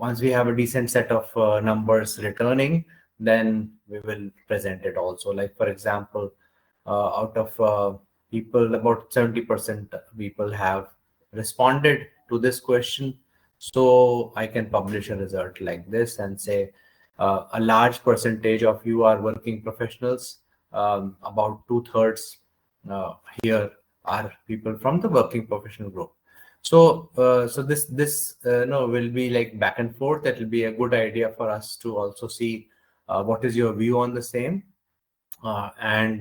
once we have a decent set of numbers returning, then we will present it also. Like for example, out of people, about 70% people have responded to this question. So I can publish a result like this and say a large percentage of you are working professionals. About 2/3 here are people from the working professional group. So this no, will be like back and forth. That will be a good idea for us to also see what is your view on the same, and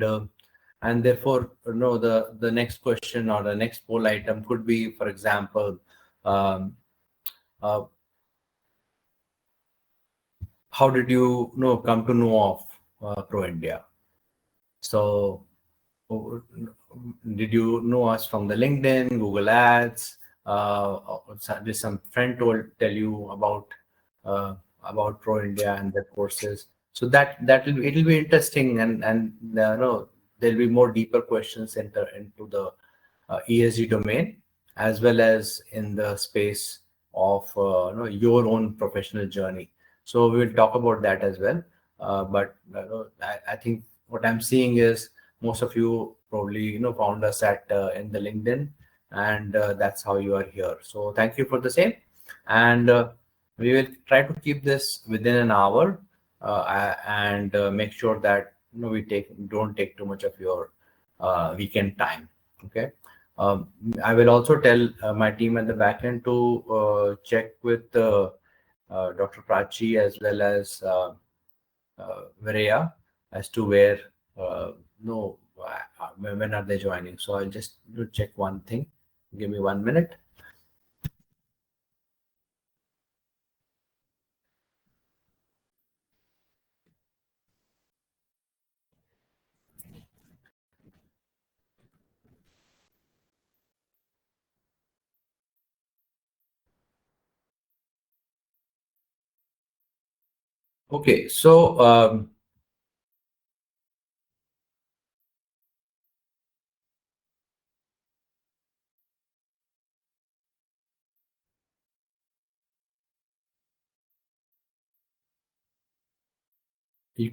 therefore the next question or the next poll item could be, for example, um, uh, how did you come to know of Pro India? So did you know us from the LinkedIn, Google Ads? Did some friend tell you about Pro India and their courses? So it'll be interesting, and no, there'll be more deeper questions into the ESG domain, as well as in the space of your own professional journey. So we'll talk about that as well. But I think what I'm seeing is most of you probably found us at in the LinkedIn, and that's how you are here. So thank you for the same, and we will try to keep this within an hour, and make sure that we don't take too much of your weekend time. Okay. I will also tell my team at the back end to check with Dr. Prachi as well as Vareya as to where no when are they joining. So I'll just check one thing. Give me 1 minute. Okay, so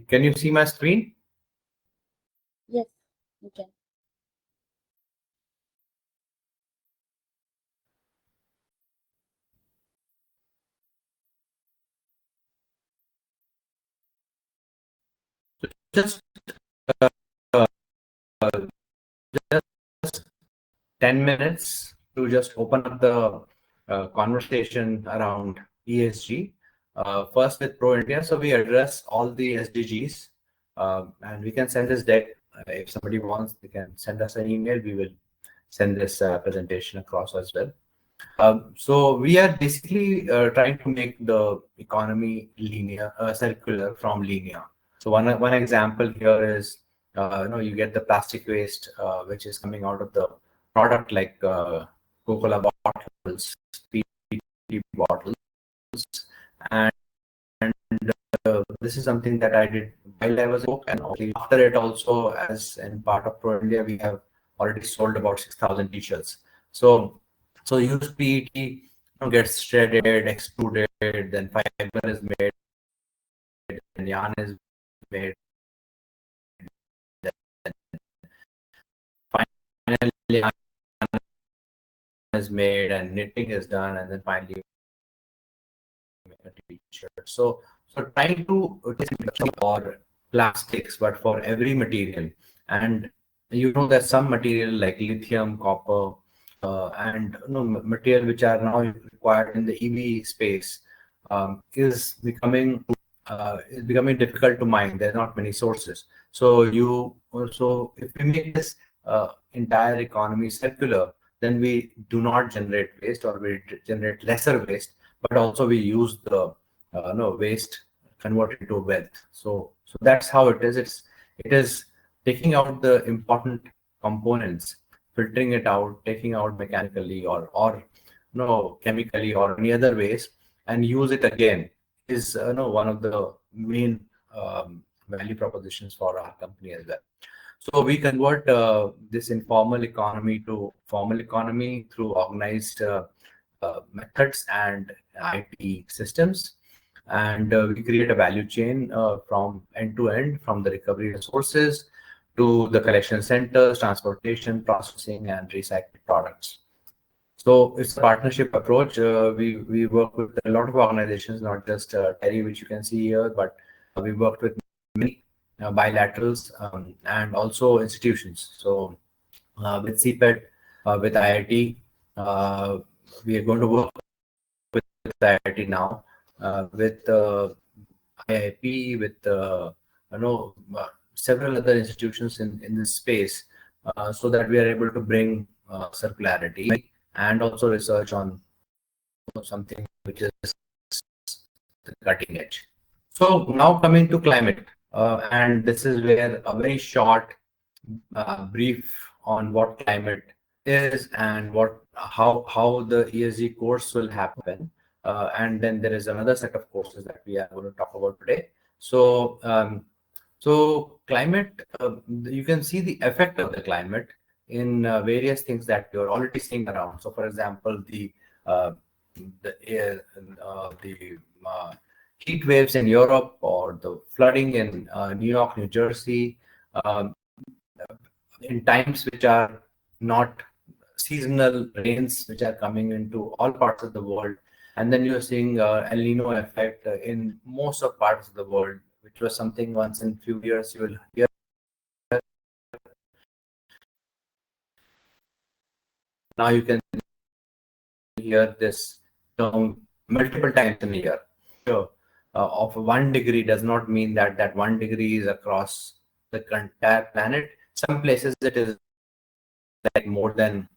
can you see my screen? Yes, you can. Just 10 minutes to just open up the conversation around ESG. First with Pro India, so we address all the SDGs, and we can send this deck. If somebody wants, they can send us an email. We will send this presentation across as well. So we are basically trying to make the economy linear, circular from linear. So one example here is you get the plastic waste which is coming out of the product, like Coca-Cola bottles, PET bottles, and this is something that I did while I was in and after it also, as in part of Pro India, we have already sold about 6,000 t-shirts. So used PET gets shredded, extruded, then fiber is made, and yarn is made. Then finally yarn is made and knitting is done, and then finally make a t-shirt. So trying to for plastics, but for every material. And there's some material like lithium, copper, and material which are now required in the EV space is becoming difficult to mine. There are not many sources. So if we make this entire economy circular, then we do not generate waste, or we generate lesser waste, but also we use the waste, convert it into wealth. So that's how it is. It is taking out the important components, filtering it out, taking out mechanically or chemically or any other ways, and use it again is one of the main value propositions for our company as well. So we convert this informal economy to formal economy through organized methods and IT systems. And we create a value chain from end to end, from the recovery resources to the collection centers, transportation, processing, and recycled products. So it's a partnership approach. We work with a lot of organizations, not just Terry, which you can see here, but we worked with many bilaterals and also institutions. So with CPET, with IIT, we are going to work with IIT now, with IIP, with several other institutions in this space, so that we are able to bring circularity and also research on something which is the cutting edge. So now coming to climate, and this is where a very short brief on what climate is and how the ESG course will happen, and then there is another set of courses that we are going to talk about today. So so climate, you can see the effect of the climate in various things that you're already seeing around. So for example, the air, the heat waves in Europe, or the flooding in New York, New Jersey, um, in times which are not seasonal rains, which are coming into all parts of the world. And then you're seeing El Nino effect in most of parts of the world, which was something once in few years you will hear. Now you can hear this term multiple times in a year. So, of 1 degree does not mean that that 1 degree is across the entire planet. Some places it is like more than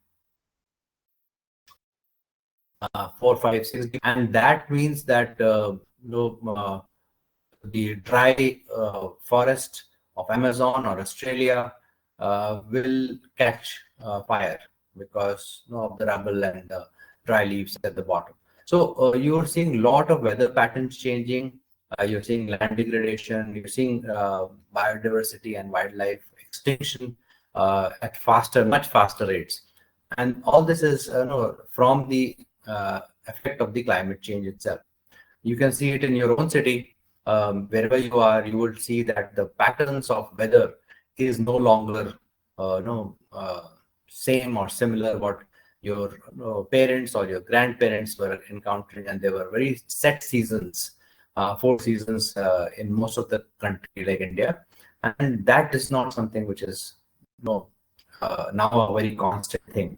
4, 5, 6, and that means that the dry forest of Amazon or Australia will catch fire because of the rubble and the dry leaves at the bottom. So you're seeing a lot of weather patterns changing. You're seeing land degradation. You're seeing biodiversity and wildlife extinction at much faster rates. And all this is from the effect of the climate change itself. You can see it in your own city. Wherever you are, you will see that the patterns of weather is no longer same or similar what your parents or your grandparents were encountering, and there were very set seasons, 4 seasons in most of the country like India, and that is not something which is now a very constant thing.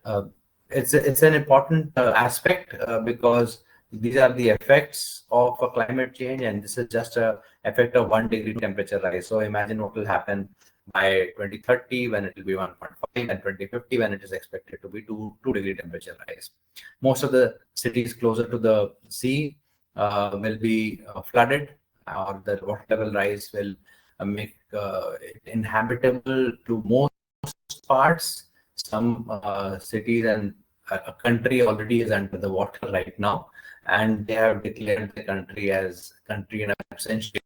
Uh, it's an important aspect because these are the effects of a climate change, and this is just a effect of 1 degree temperature rise. So imagine what will happen by 2030 when it will be 1.5, and 2050 when it is expected to be 2 degree temperature rise. Most of the cities closer to the sea will be flooded, or the water level rise will make it inhabitable to most parts. Some cities and a country already is under the water right now, and they have declared the country as country in absentia.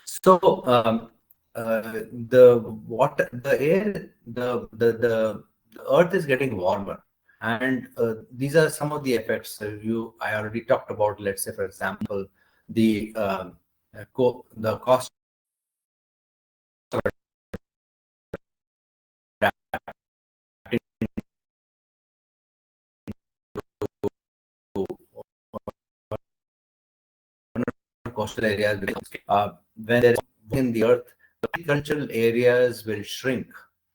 So the water, the air, the earth is getting warmer, and these are some of the effects. I already talked about. Let's say, for example, the the cost of coastal areas, when there is in the earth, the agricultural areas will shrink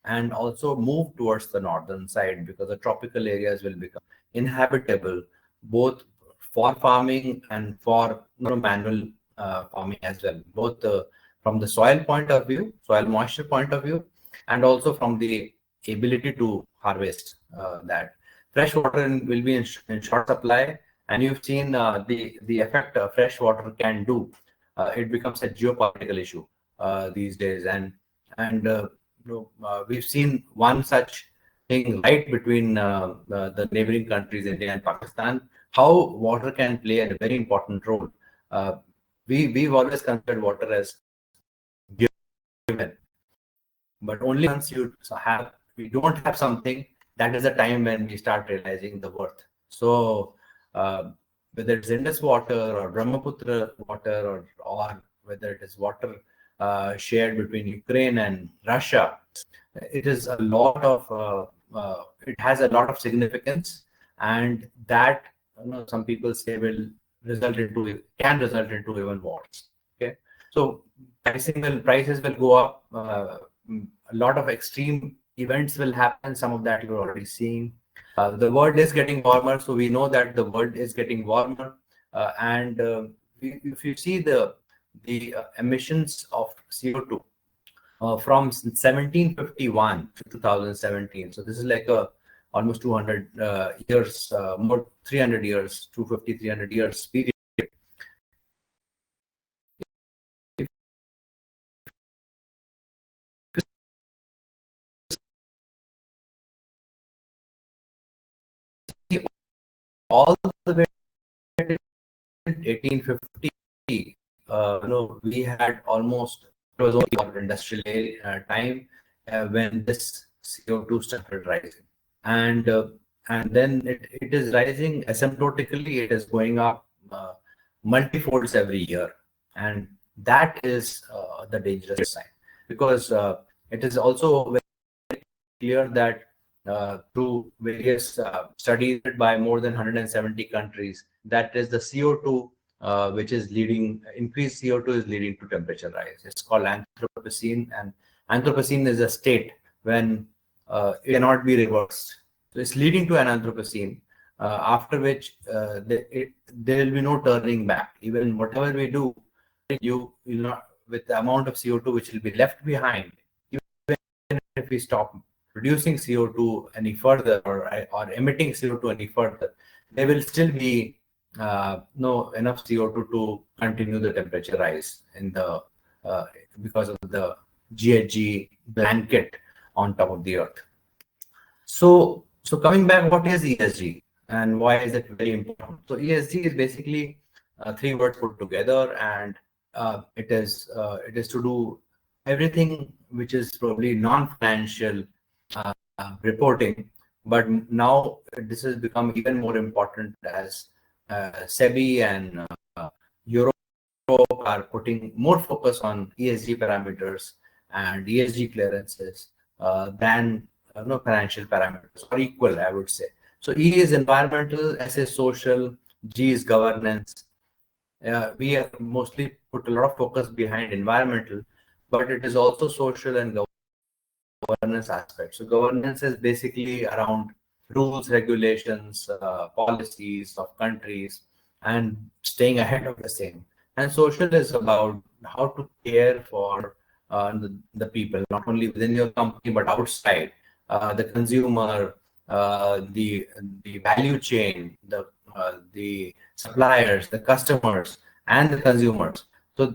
and also move towards the northern side, because the tropical areas will become inhabitable both for farming and for manual farming as well, both from the soil point of view, soil moisture point of view, and also from the ability to harvest that. Fresh water will be in short supply, and you've seen the effect fresh water can do. It becomes a geopolitical issue these days, and we've seen one such thing right between the neighboring countries, India and Pakistan, how water can play a very important role. Uh, we've always considered water as given, but only once you have, we don't have something, that is the time when we start realizing the worth. So whether it's Indus water or Brahmaputra water, or whether it is water shared between Ukraine and Russia, it is a lot of it has a lot of significance, and that, some people say, can result into even wars. Okay, so prices will go up. A lot of extreme events will happen. Some of that you're already seeing. The world is getting warmer, so we know that the world is getting warmer, and if you see the emissions of CO2 from 1751 to 2017. So this is like a almost 200 years, more 300 years, 250, 300 years period. All the way to 1850, we had almost, it was only our industrial time when this CO2 started rising, and then it is rising asymptotically. It is going up multifolds every year, and that is the dangerous sign, because it is also very clear that through various studies by more than 170 countries, that is the CO2 which is leading, increased CO2 is leading to temperature rise. It's called Anthropocene, and Anthropocene is a state when it cannot be reversed. So it's leading to an Anthropocene, after which there will be no turning back. Even whatever we do, you will not, with the amount of CO2 which will be left behind, even if we stop producing CO2 any further, or emitting CO2 any further, there will still be no enough CO2 to continue the temperature rise in the because of the GHG blanket on top of the earth. So coming back, what is ESG and why is it very important? So ESG is basically three words put together, and it is to do everything which is probably non-financial reporting, but now this has become even more important as SEBI and Europe are putting more focus on ESG parameters and ESG clearances than financial parameters, or equal, I would say. So E is environmental, S is social, G is governance. We have mostly put a lot of focus behind environmental, but it is also social and governance aspect. So governance is basically around rules, regulations, policies of countries, and staying ahead of the same. And social is about how to care for the people, not only within your company but outside, the consumer, the value chain, the suppliers, the customers, and the consumers.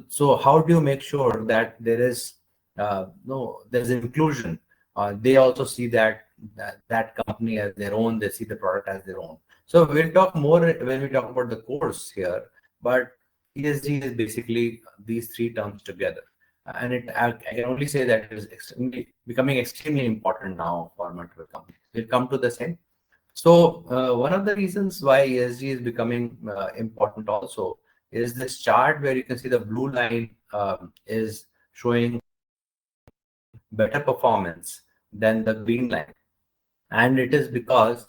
So how do you make sure that there is there's inclusion? They also see that company as their own. They see the product as their own. So we'll talk more when we talk about the course here, but ESG is basically these three terms together. And I can only say that it is becoming extremely important now for multiple companies. We'll come to the same. So one of the reasons why ESG is becoming important also is this chart where you can see the blue line is showing better performance than the green line. And it is because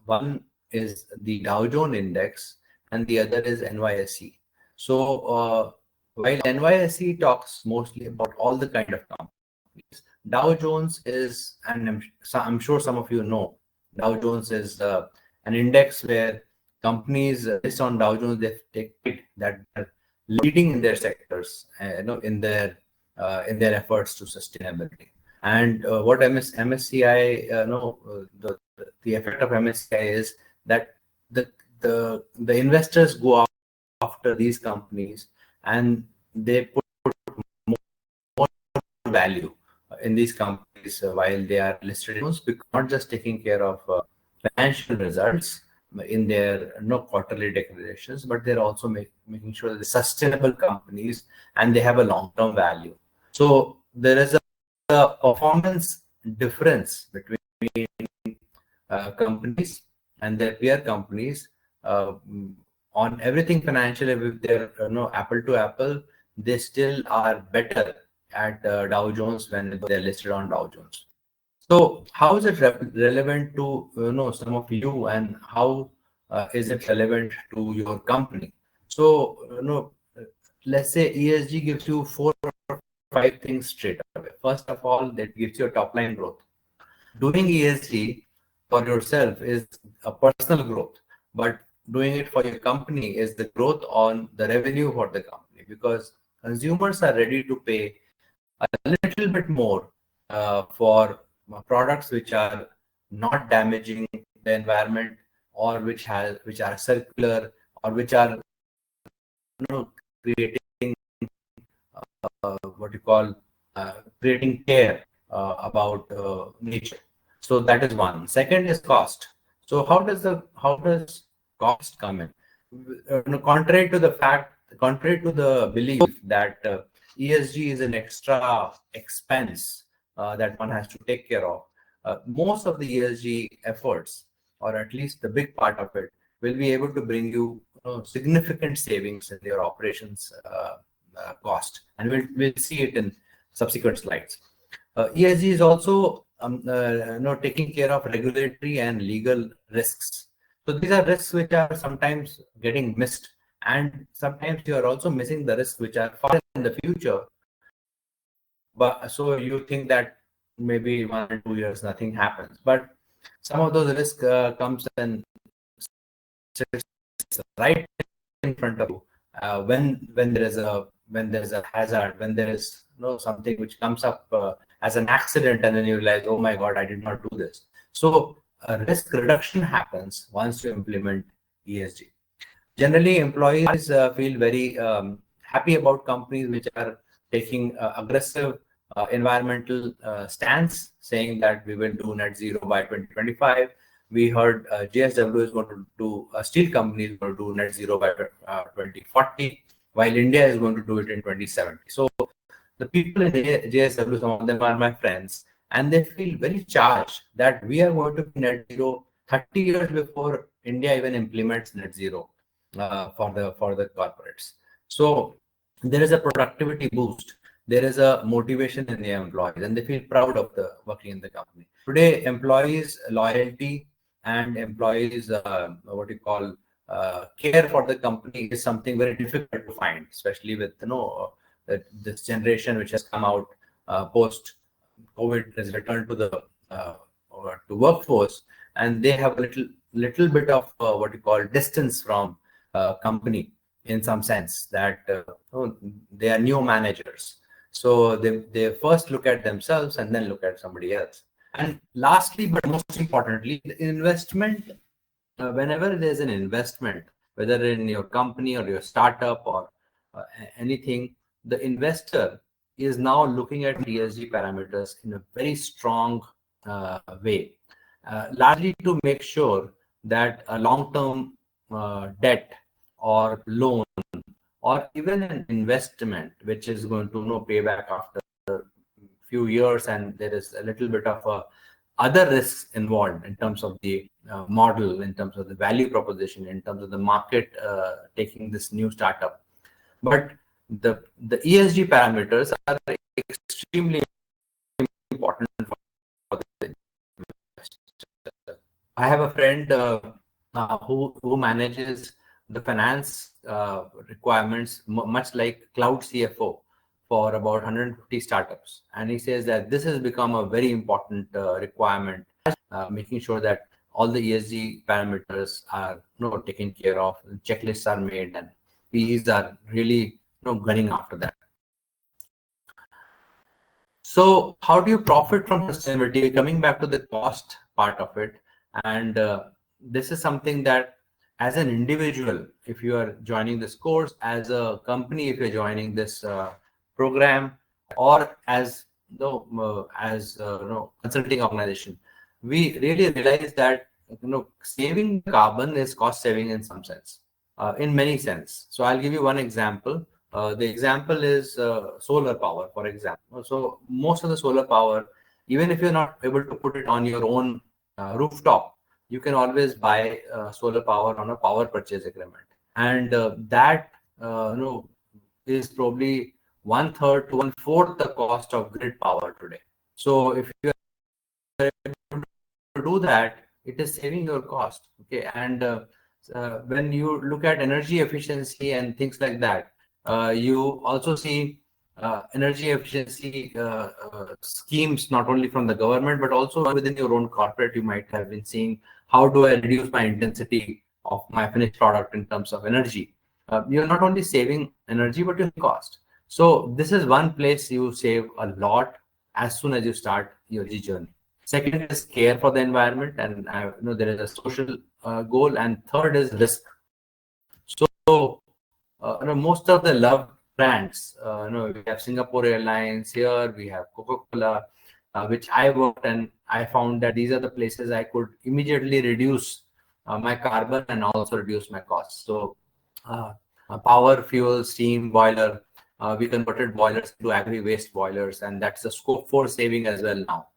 one is the Dow Jones Index and the other is NYSE. So while NYSE talks mostly about all the kind of companies, Dow Jones is, and I'm sure some of you know, Dow Jones is an index where companies based on Dow Jones, they take that they're leading in their sectors, in their efforts to sustainability. And what MSCI, the effect of MSCI is that the investors go after these companies, and they put more value in these companies while they are listed, not just taking care of financial results in their quarterly declarations, but they're also making sure that they're sustainable companies and they have a long-term value. So there is a performance difference between companies and their peer companies on everything financial. If they're apple to apple, they still are better at Dow Jones when they're listed on Dow Jones. So how is it relevant to some of you, and how is it relevant to your company? So let's say ESG gives you 4 or 5 things straight away. First of all, that gives you a top line growth. Doing ESG for yourself is a personal growth, but doing it for your company is the growth on the revenue for the company, because consumers are ready to pay a little bit more for products which are not damaging the environment, or which are circular, or which are creating what you call creating care about nature. So that is one. Second is cost. So how does cost come in? Contrary to the belief that ESG is an extra expense that one has to take care of, most of the ESG efforts, or at least the big part of it, will be able to bring you, significant savings in your operations cost, and we'll see it in subsequent slides. ESG is also taking care of regulatory and legal risks. So these are risks which are sometimes getting missed, and sometimes you are also missing the risks which are far in the future. But so you think that maybe 1 or 2 years nothing happens, but some of those risks comes and sits right in front of you when there is a hazard, when there is something which comes up as an accident, and then you realize, oh my god, I did not do this. So risk reduction happens once you implement ESG. Generally, employees feel very happy about companies which are taking aggressive environmental stance, saying that we will do net zero by 2025. We heard JSW is going to do, steel company is going to do net zero by 2040, while India is going to do it in 2070. So the people in JSW, some of them are my friends, and they feel very charged that we are going to be net zero 30 years before India even implements net zero for the corporates. So there is a productivity boost. There is a motivation in the employees, and they feel proud of the working in the company. Today, employees' loyalty and employees' what you call care for the company is something very difficult to find, especially with this generation which has come out post COVID, has returned to the workforce, and they have a little bit of what you call distance from company, in some sense that they are new managers. So they first look at themselves and then look at somebody else. And lastly, but most importantly, the investment. Whenever there's an investment, whether in your company or your startup or anything, the investor is now looking at ESG parameters in a very strong way, largely to make sure that a long-term debt or loan, or even an investment which is going to pay back after a few years, and there is a little bit of other risks involved in terms of the model, in terms of the value proposition, in terms of the market taking this new startup. But the ESG parameters are extremely important for the investor. I have a friend who manages the finance requirements, much like cloud CFO, for about 150 startups, and he says that this has become a very important requirement, making sure that all the ESG parameters are taken care of, checklists are made, and PEs are really gunning after that. So how do you profit from sustainability? Coming back to the cost part of it, and this is something that, as an individual, if you are joining this course, as a company, if you're joining this program, or as consulting organization, we really realize that saving carbon is cost saving in some sense, in many sense. So I'll give you one example. The example is solar power, for example. So most of the solar power, even if you're not able to put it on your own rooftop, you can always buy solar power on a power purchase agreement, and that is probably one third to one fourth the cost of grid power today. So if you are able to do that, it is saving your cost. Okay, and when you look at energy efficiency and things like that, you also see energy efficiency schemes not only from the government but also within your own corporate. You might have been seeing, how do I reduce my intensity of my finished product in terms of energy? You're not only saving energy but your cost. So this is one place you save a lot as soon as you start your journey. Second is care for the environment, and there is a social goal, and third is risk. So most of the loved brands, we have Singapore Airlines here, we have Coca-Cola, which I worked, and I found that these are the places I could immediately reduce my carbon and also reduce my costs. So power, fuel, steam, boiler, we converted boilers to agri-waste boilers, and that's a scope 4 saving as well now.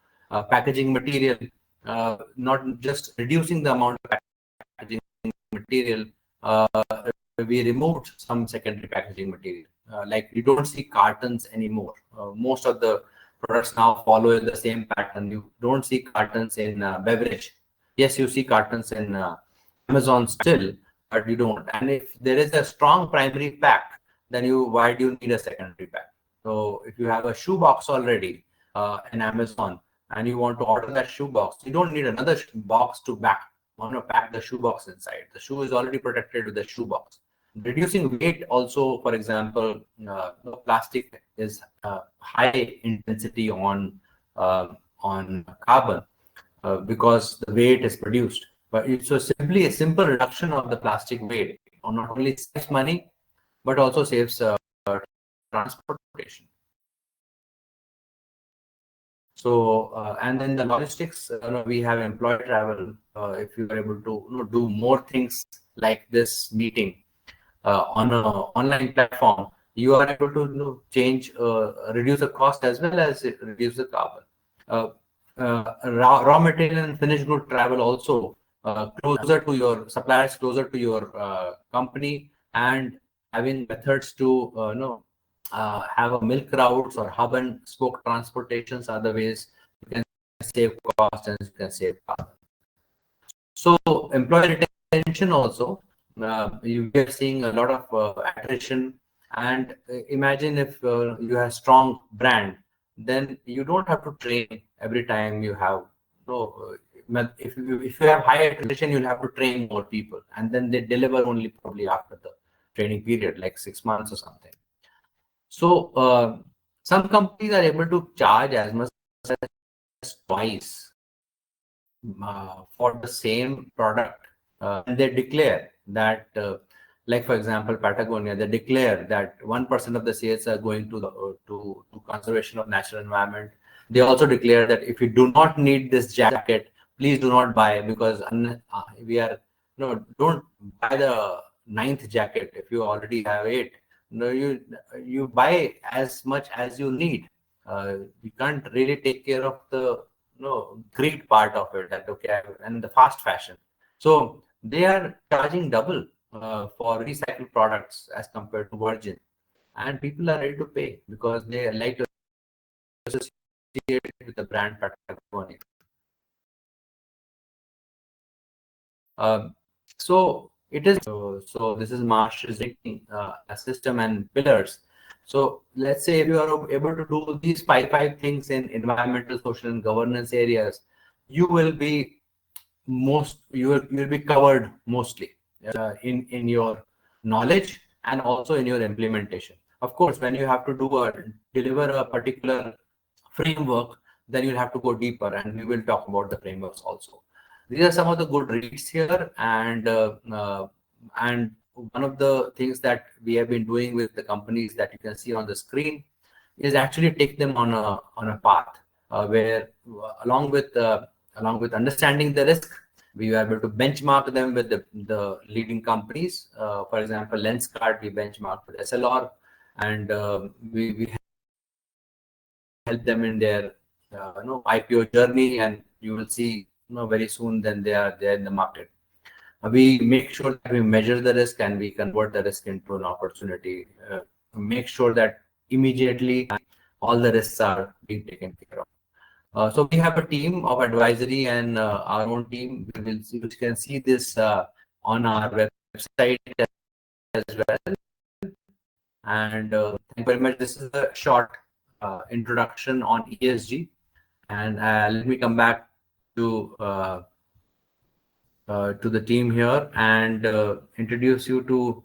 Packaging material, not just reducing the amount of packaging material, we removed some secondary packaging material. Like you don't see cartons anymore. Most of the products now follow the same pattern. You don't see cartons in beverage. Yes, you see cartons in Amazon still, but you don't. And if there is a strong primary pack, then why do you need a secondary pack? So if you have a shoe box already in Amazon and you want to order that shoe box, you don't need another box to pack the shoe box inside. The shoe is already protected with the shoe box. Reducing weight also, for example, plastic is high intensity on carbon because the weight is produced. But so simply a simple reduction of the plastic weight not only saves money, but also saves transportation. So, and then the logistics, we have employee travel. If you are able to do more things like this meeting on an online platform, you are able to change, reduce the cost as well as reduce the carbon. Raw material and finished good travel also closer to your suppliers, closer to your company, and having methods to have a milk routes or hub and spoke transportations are the ways you can save cost and you can save carbon. So employee retention also, you are seeing a lot of attrition. And imagine if you have strong brand, then you don't have to train every time you have. If you have high attrition, you'll have to train more people, and then they deliver only probably after the training period, like 6 months or something. So some companies are able to charge as much as twice for the same product, and they declare that, like for example, Patagonia, they declare that 1% of the sales are going to the to conservation of natural environment. They also declare that if you do not need this jacket, please do not buy, because we are don't buy the 9th jacket if you already have 8. You buy as much as you need. You can't really take care of the great part of it, that okay, and the fast fashion. So they are charging double for recycled products as compared to virgin, and people are ready to pay because they like to associate with the brand Patagonia. So it is so this is Marsh's rating system and pillars. So let's say if you are able to do these five things in environmental, social, and governance areas, you will be you'll be covered mostly in your knowledge and also in your implementation. Of course, when you have to deliver a particular framework, then you'll have to go deeper, and we will talk about the frameworks also. These are some of the good reads here, and one of the things that we have been doing with the companies that you can see on the screen is actually take them on a path where along with understanding the risk, we were able to benchmark them with the leading companies. For example, Lenskart, we benchmarked with SLR, and we help them in their IPO journey, and you will see very soon than they are there in the market. We make sure that we measure the risk and we convert the risk into an opportunity. Make sure that immediately all the risks are being taken care of. So we have a team of advisory and our own team. You can see this on our website as well. And thank you very much. This is a short introduction on ESG. And let me come back to the team here and introduce you to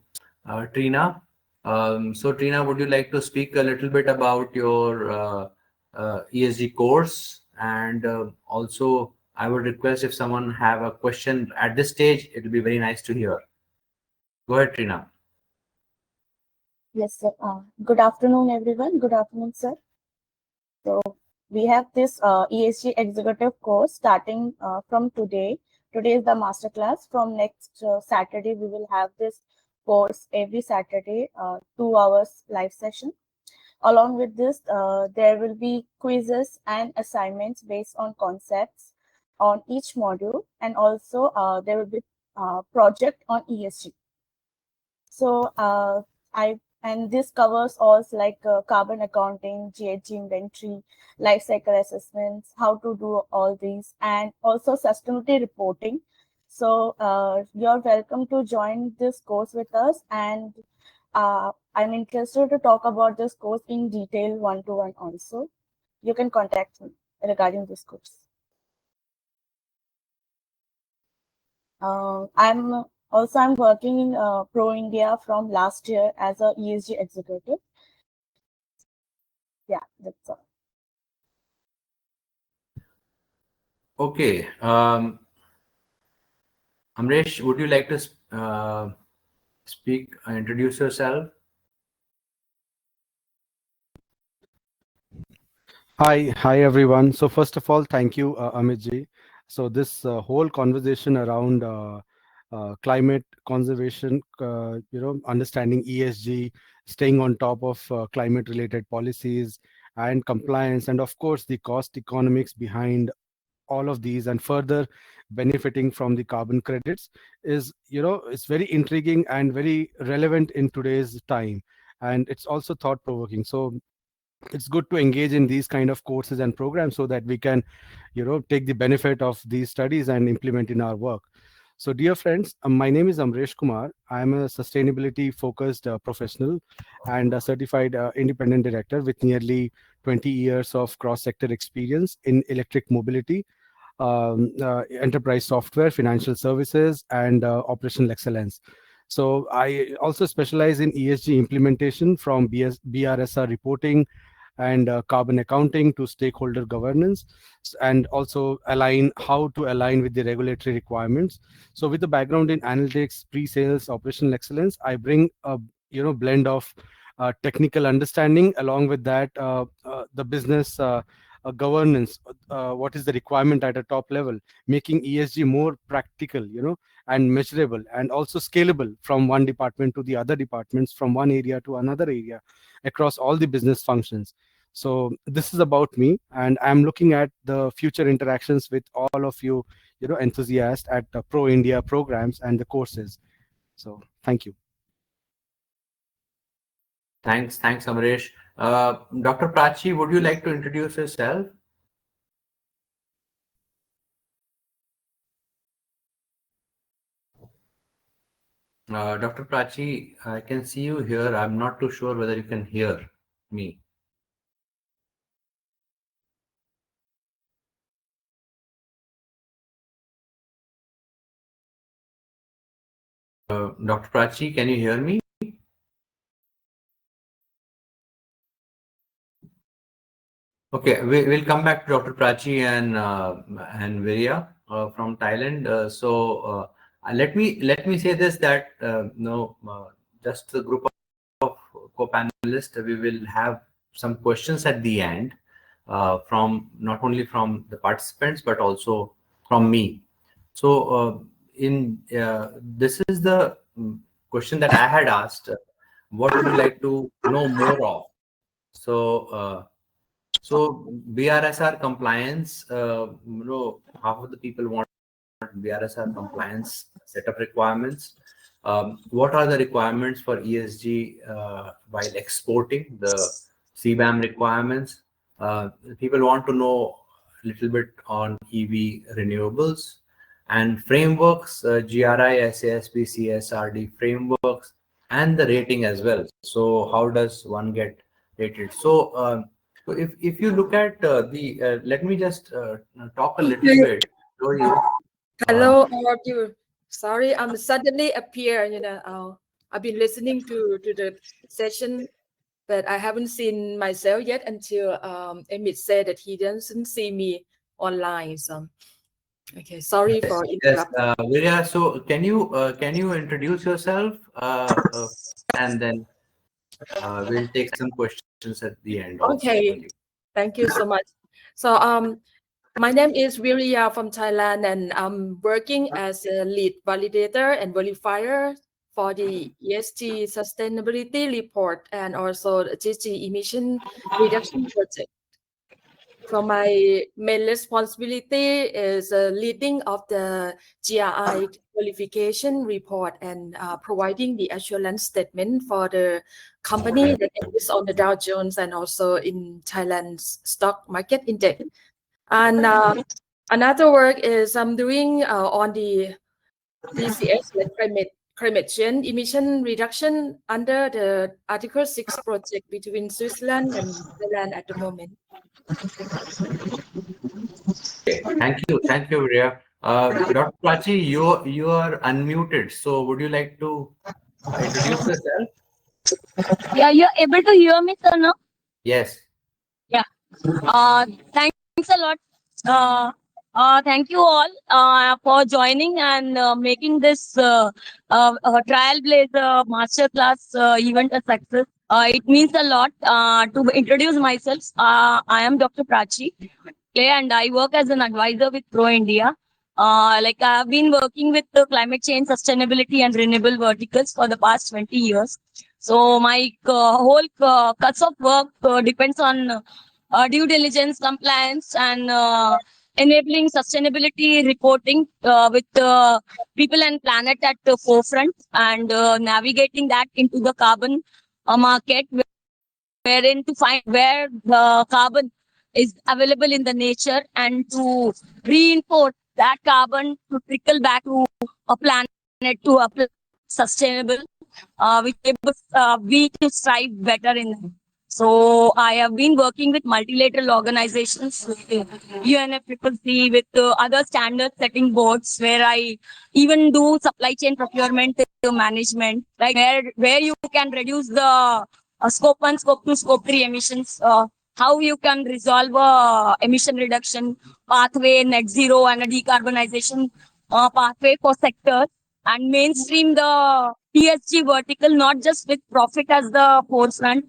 Trina. So Trina, would you like to speak a little bit about your ESG course? And also, I would request if someone have a question at this stage, it will be very nice to hear. Go ahead, Trina. Yes, sir. Good afternoon, everyone. Good afternoon, sir. So we have this ESG executive course starting from today. Today is the masterclass. From next Saturday, we will have this course every Saturday, 2 hours live session. Along with this, there will be quizzes and assignments based on concepts on each module, and also there will be project on ESG. So and this covers all like carbon accounting, GHG inventory, life cycle assessments, how to do all these, and also sustainability reporting. So you're welcome to join this course with us, and I'm interested to talk about this course in detail one-to-one also. You can contact me regarding this course. I'm working in Pro India from last year as a ESG executive. Yeah, that's all. Okay. Amresh, would you like to speak, introduce yourself? Hi everyone. So first of all, thank you, Amit ji. So this whole conversation around climate conservation, understanding ESG, staying on top of climate-related policies and compliance, and of course the cost economics behind all of these, and further benefiting from the carbon credits is, it's very intriguing and very relevant in today's time, and it's also thought-provoking. So it's good to engage in these kind of courses and programs so that we can take the benefit of these studies and implement in our work. So dear friends, my name is Amresh Kumar. I am a sustainability focused professional and a certified independent director with nearly 20 years of cross sector experience in electric mobility, enterprise software, financial services, and operational excellence. So I also specialize in ESG implementation, from BRSR reporting and carbon accounting to stakeholder governance, and also how to align with the regulatory requirements. So with the background in analytics, pre-sales, operational excellence, I bring a blend of technical understanding, along with that the business governance, what is the requirement at a top level, making ESG more practical, and measurable, and also scalable from one department to the other departments, from one area to another area, across all the business functions. So this is about me, and I'm looking at the future interactions with all of you, enthusiasts at the Pro India programs and the courses. So thank you. Thanks, Amresh. Dr. Prachi, would you like to introduce yourself? Dr. Prachi, I can see you here. I'm not too sure whether you can hear me. Dr. Prachi, can you hear me? Okay, we'll come back to Dr. Prachi and Virya from Thailand. Let me say this, that just the group of co-panelists, we will have some questions at the end from not only from the participants but also from me. So this is the question that I had asked. What would you like to know more of? So So BRSR compliance, half of the people want BRSR compliance set of requirements. What are the requirements for ESG while exporting, the CBAM requirements? People want to know a little bit on EV renewables and frameworks, GRI, SASB, CSRD frameworks, and the rating as well. So how does one get rated? So if you look at let me just talk a little bit, show you. Hello, all of you. Sorry, I'm suddenly appear. I've been listening to the session, but I haven't seen myself yet until Emmett said that he doesn't see me online. So, okay, sorry for interrupting. Virya, so can you introduce yourself and then we'll take some questions at the end. Okay, thank you so much. So, my name is Virya from Thailand, and I'm working as a lead validator and verifier for the ESG sustainability report and also the GHG emission reduction project. So my main responsibility is leading of the GRI qualification report and providing the assurance statement for the company that exists on the Dow Jones and also in Thailand's stock market index. And another work is I'm doing on the DCS, like climate change emission reduction under the Article 6 project between Switzerland and Thailand at the moment. Okay, thank you, Virya. Dr. Prachi, you are unmuted. So would you like to introduce yourself? Yeah, you're able to hear me, sir, now? Yes. Yeah. Thanks a lot. Thank you all for joining and making this Trailblazer Masterclass event a success. It means a lot to introduce myself. I am Dr. Prachi, okay, and I work as an advisor with Pro India. Like I have been working with the climate change, sustainability, and renewable verticals for the past 20 years. So my whole cuts of work depends on due diligence, compliance, and enabling sustainability reporting with people and planet at the forefront, and navigating that into the carbon market, wherein to find where the carbon is available in the nature and to reinforce that carbon to trickle back to a planet, to a sustainable, which enables we to strive better in life. So I have been working with multilateral organizations, with UNFCCC, with other standard setting boards, where I even do supply chain procurement management, like where you can reduce the scope 1, scope 2, scope 3 emissions, how you can resolve emission reduction pathway, net zero, and a decarbonization pathway for sectors, and mainstream the ESG vertical, not just with profit as the forefront,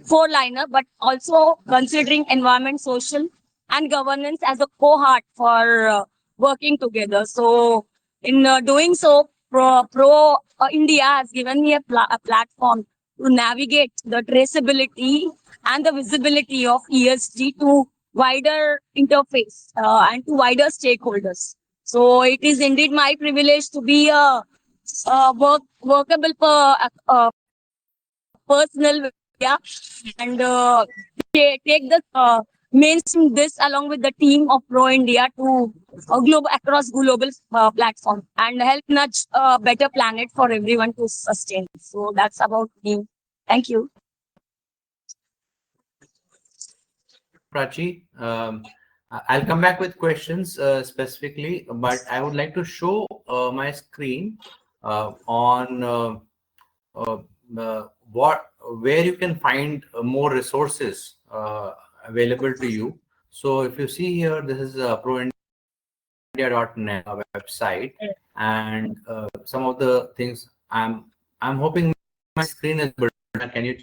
four-liner, but also considering environment, social, and governance as a cohort for working together. So in doing so, Pro India has given me a platform to navigate the traceability and the visibility of ESG to wider interface and to wider stakeholders. So it is indeed my privilege to be a workable personal, yeah, and take the mainstream this along with the team of Pro India to across global platform and help nudge a better planet for everyone to sustain. So that's about me. Thank you. Prachi, I'll come back with questions specifically, but I would like to show my screen on where you can find more resources available to you. So if you see here, this is proindia.net website, and some of the things I'm hoping my screen is better. Can you?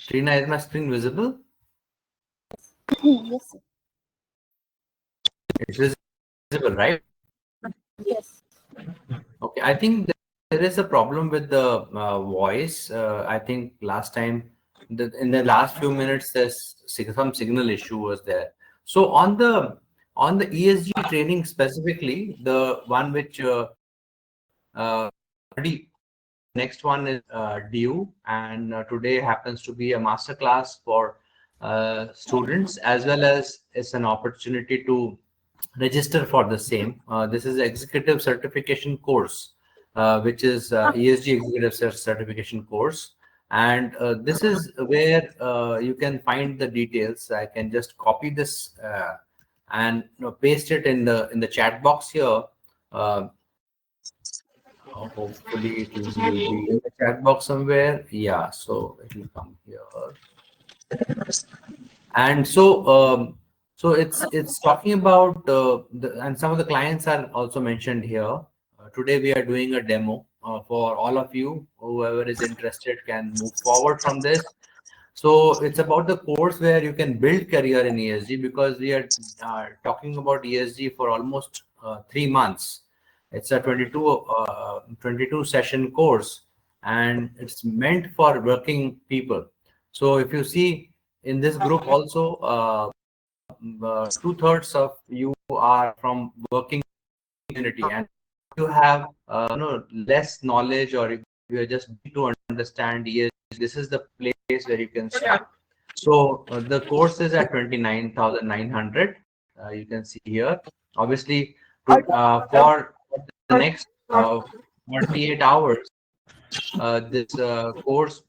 Trina, is my screen visible? Yes, sir. It's visible, right? Yes. Okay, I think there is a problem with the voice. I think last time in the last few minutes, there's some signal issue was there. So on the ESG training specifically, the one which already next one is due, and today happens to be a masterclass for students, as well as it's an opportunity to register for the same. This is executive certification course, which is ESG executive certification course. And this is where you can find the details. I can just copy this and paste it in the chat box here. Hopefully it will be in the chat box somewhere. Yeah, so it will come here. And so it's talking about and some of the clients are also mentioned here. Today we are doing a demo for all of you. Whoever is interested can move forward from this. So it's about the course where you can build career in ESG, because we are talking about ESG for almost 3 months. It's a 22 session course, and it's meant for working people. So if you see in this group also, 2/3 of you are from working community, and you have less knowledge, or if you are just to understand ESG, this is the place where you can start. So the course is at 29,900. You can see here. Obviously, for the next 48 hours, this course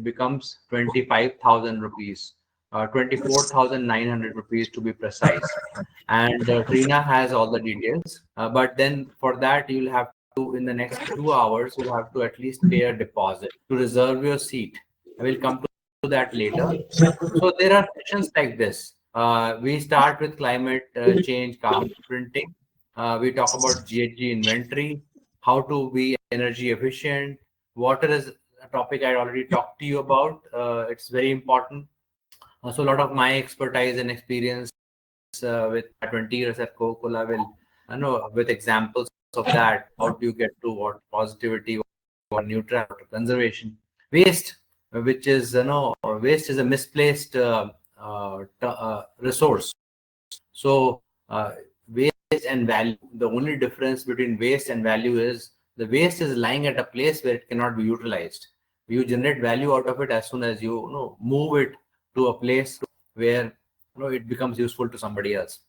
becomes 25,000 rupees, 24,900 rupees to be precise. And Trina has all the details. But then for that, you'll have to, in the next 2 hours, you'll have to at least pay a deposit to reserve your seat. I will come to that later. So there are sessions like this. We start with climate change, carbon printing. We talk about GHG inventory, how to be energy efficient. Water is a topic I already talked to you about. It's very important. So a lot of my expertise and experience with 20 years at Coca-Cola will, with examples of that, how do you get to what positivity or neutral conservation. Waste, which is, waste is a misplaced resource. So waste and value, the only difference between waste and value is the waste is lying at a place where it cannot be utilized. You generate value out of it as soon as you, move it to a place where it becomes useful to somebody else.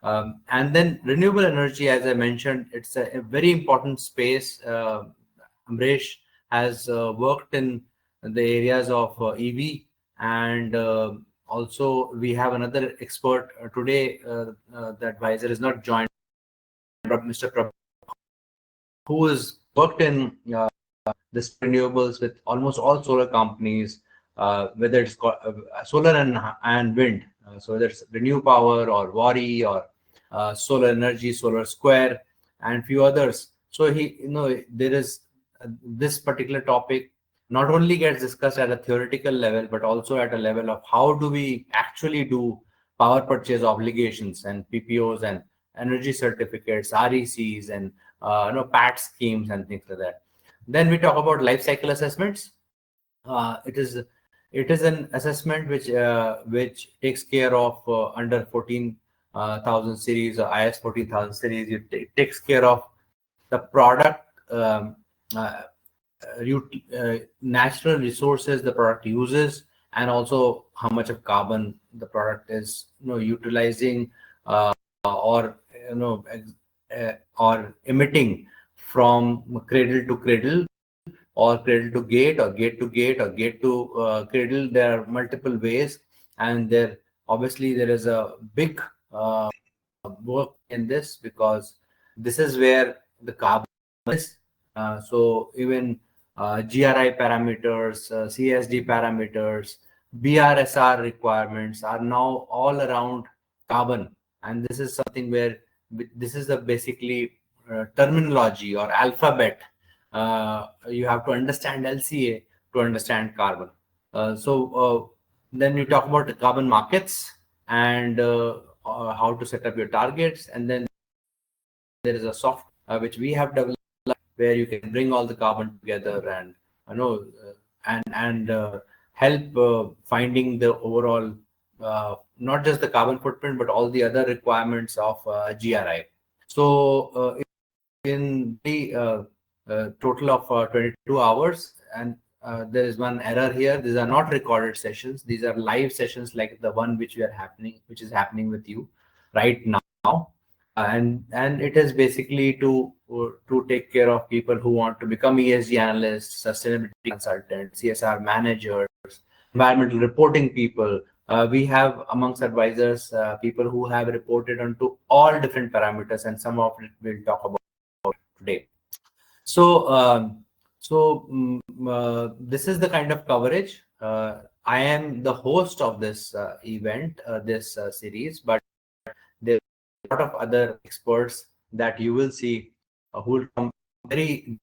And then renewable energy, as I mentioned, it's a very important space. Amresh has worked in the areas of EV, and also we have another expert today. The advisor is not joined, Mr. Prabhu, who has worked in this renewables with almost all solar companies, whether it's solar and wind. So whether it's Renew Power or Wari or Solar Energy, Solar Square, and few others. So there is this particular topic not only gets discussed at a theoretical level, but also at a level of how do we actually do power purchase obligations and PPOs and energy certificates, RECs, and PAT schemes and things like that. Then we talk about life cycle assessments. It is an assessment which takes care of under 14,000 series or IS 14,000 series. It takes care of the product, natural resources the product uses, and also how much of carbon the product is utilizing or or emitting from cradle to cradle, or cradle to gate, or gate to gate, or gate to cradle. There are multiple ways, and obviously there is a big work in this, because this is where the carbon is. So even GRI parameters, CSD parameters, BRSR requirements are now all around carbon, and this is something where this is a basically terminology or alphabet. You have to understand LCA to understand carbon. Then you talk about the carbon markets and how to set up your targets, and then there is a software which we have developed where you can bring all the carbon together and help finding the overall, not just the carbon footprint, but all the other requirements of GRI. So in the total of 22 hours, and there is one error here. These are not recorded sessions. These are live sessions like the one which is happening with you right now. And it is basically to take care of people who want to become ESG analysts, sustainability consultants, CSR managers, environmental reporting people. We have amongst advisors people who have reported onto all different parameters, and some of it we'll talk about today. So this is the kind of coverage. I am the host of this event, this series, but there are a lot of other experts that you will see who will come very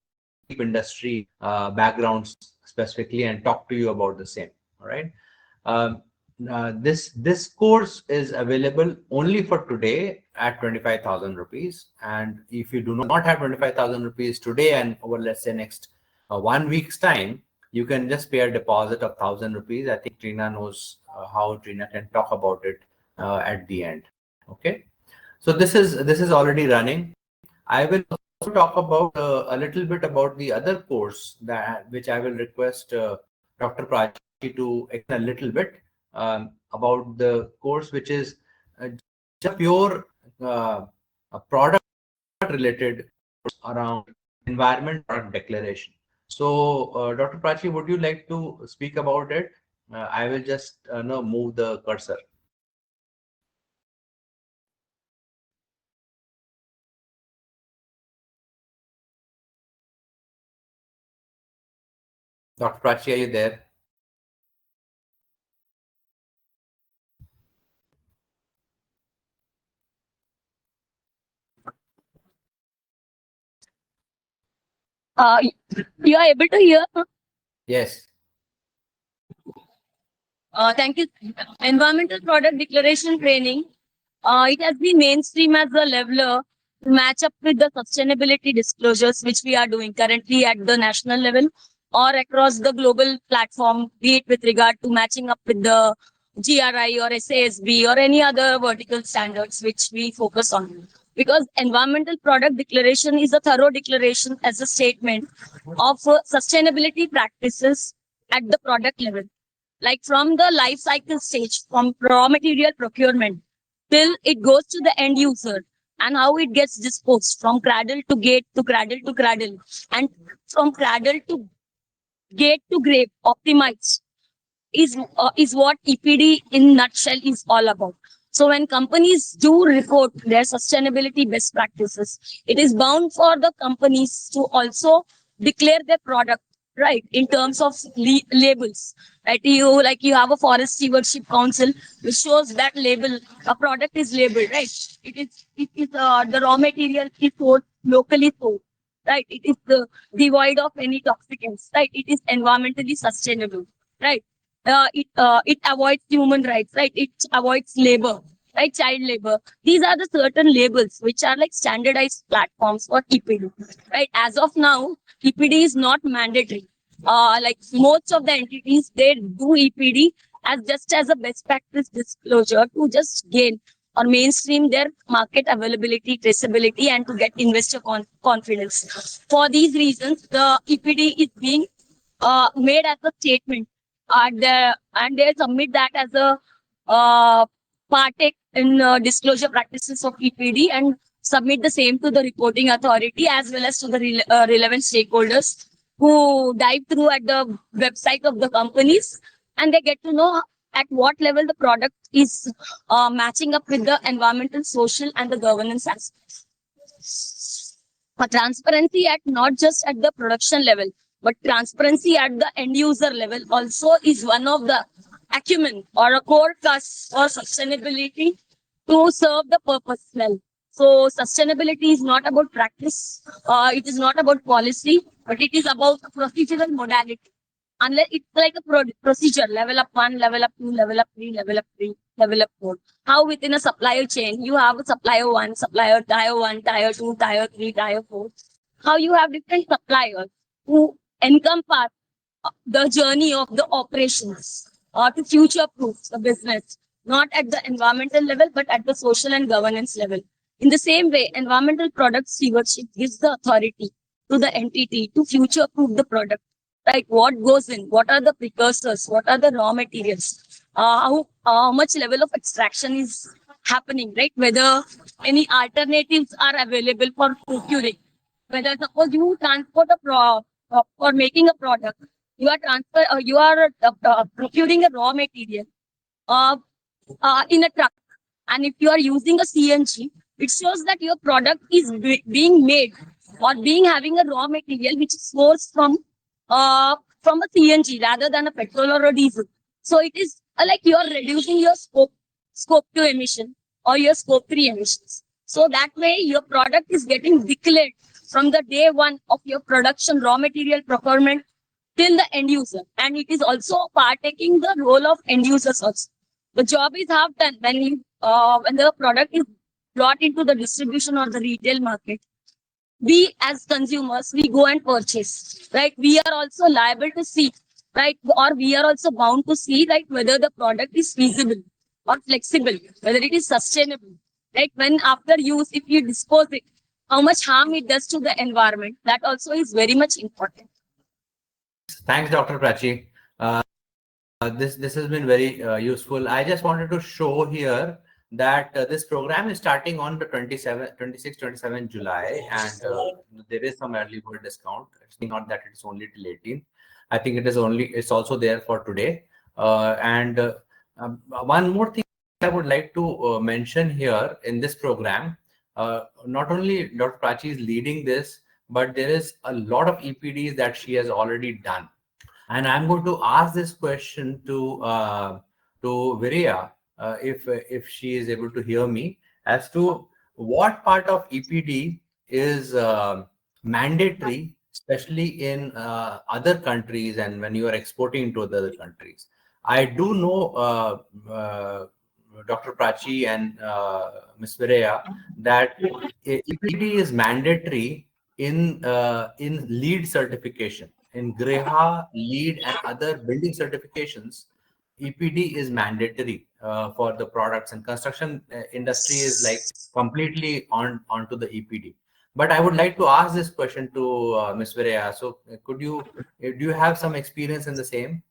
deep industry backgrounds specifically and talk to you about the same. All right. This course is available only for today at 25,000 rupees. And if you do not have 25,000 rupees today and over, let's say, next 1 week's time, you can just pay a deposit of 1,000 rupees. I think Trina knows how Trina can talk about it at the end. Okay. So this is already running. I will also talk about a little bit about the other course which I will request Dr. Prachi to explain a little bit about the course, which is just pure product related around environment product declaration. So Dr. Prachi, would you like to speak about it? I will just move the cursor. Dr. Prachi, are you there? You are able to hear? Yes. Thank you. Environmental product declaration training. It has been mainstream as a leveler to match up with the sustainability disclosures which we are doing currently at the national level or across the global platform, be it with regard to matching up with the GRI or SASB or any other vertical standards which we focus on. Because environmental product declaration is a thorough declaration as a statement of sustainability practices at the product level. Like from the life cycle stage, from raw material procurement till it goes to the end user, and how it gets disposed from cradle to gate to cradle to cradle, and from cradle to gate to grave optimized is what EPD in nutshell is all about. So when companies do report their sustainability best practices, it is bound for the companies to also declare their product, right, in terms of labels, right? You have a forest stewardship council which shows that label, a product is labeled, right? It is the raw material is sourced locally sourced, right? It is devoid of any toxicants, right? It is environmentally sustainable, right? It avoids human rights, right? It avoids labor, right? Child labor. These are the certain labels which are like standardized platforms for EPD, right? As of now, EPD is not mandatory. Like most of the entities, they do EPD as just as a best practice disclosure to just gain or mainstream their market availability, traceability, and to get investor confidence. For these reasons, the EPD is being made as a statement, and they submit that as a partake in disclosure practices of EPD and submit the same to the reporting authority as well as to the relevant stakeholders who dive through at the website of the companies, and they get to know at what level the product is matching up with the environmental, social, and the governance aspects. Transparency at not just at the production level, but transparency at the end user level also is one of the acumen or a core task for sustainability to serve the purpose well. So sustainability is not about practice, it is not about policy, but it is about procedural modality. Unless it's like a procedure, level up 1, level up 2, level up 3, level up 3, level up 4. How within a supplier chain, you have a supplier 1, supplier tier 1, tier 2, tier 3, tier 4. How you have different suppliers who encompass the journey of the operations to future-proof the business, not at the environmental level, but at the social and governance level. In the same way, environmental product stewardship gives the authority to the entity to future-proof the product. Right? What goes in? What are the precursors? What are the raw materials? How much level of extraction is happening? Right? Whether any alternatives are available for procuring. Whether suppose you transport for making a product, you are procuring a raw material uh, in a truck, and if you are using a CNG, it shows that your product is being made or being having a raw material which is sourced from a CNG rather than a petrol or a diesel. So it is like you are reducing your scope 2 emission or your scope 3 emissions. So that way your product is getting declared from the day one of your production raw material procurement till the end user, and it is also partaking the role of end users also. The job is half done when the product is brought into the distribution or the retail market. We as consumers, we go and purchase, right? We are also liable to see, right? Or we are also bound to see, right, whether the product is feasible or flexible, whether it is sustainable, right? When after use, if you dispose it, how much harm it does to the environment, that also is very much important. Thanks, Dr. Prachi. This has been very useful. I just wanted to show here that this program is starting on the 26-27 July, and there is some early bird discount. It's not that it's only till 18th. I think it's also there for today. One more thing I would like to mention here in this program, not only Dr. Prachi is leading this, but there is a lot of EPDs that she has already done. And I'm going to ask this question to Viria, if she is able to hear me, as to what part of EPD is mandatory, especially in other countries and when you are exporting to other countries. I do know, Dr. Prachi and Ms. Viria, that EPD is mandatory in LEED certification. In GREHA, LEED, and other building certifications, EPD is mandatory for the products, and construction industry is like completely onto the EPD. But I would like to ask this question to Ms. Viria. So, do you have some experience in the same?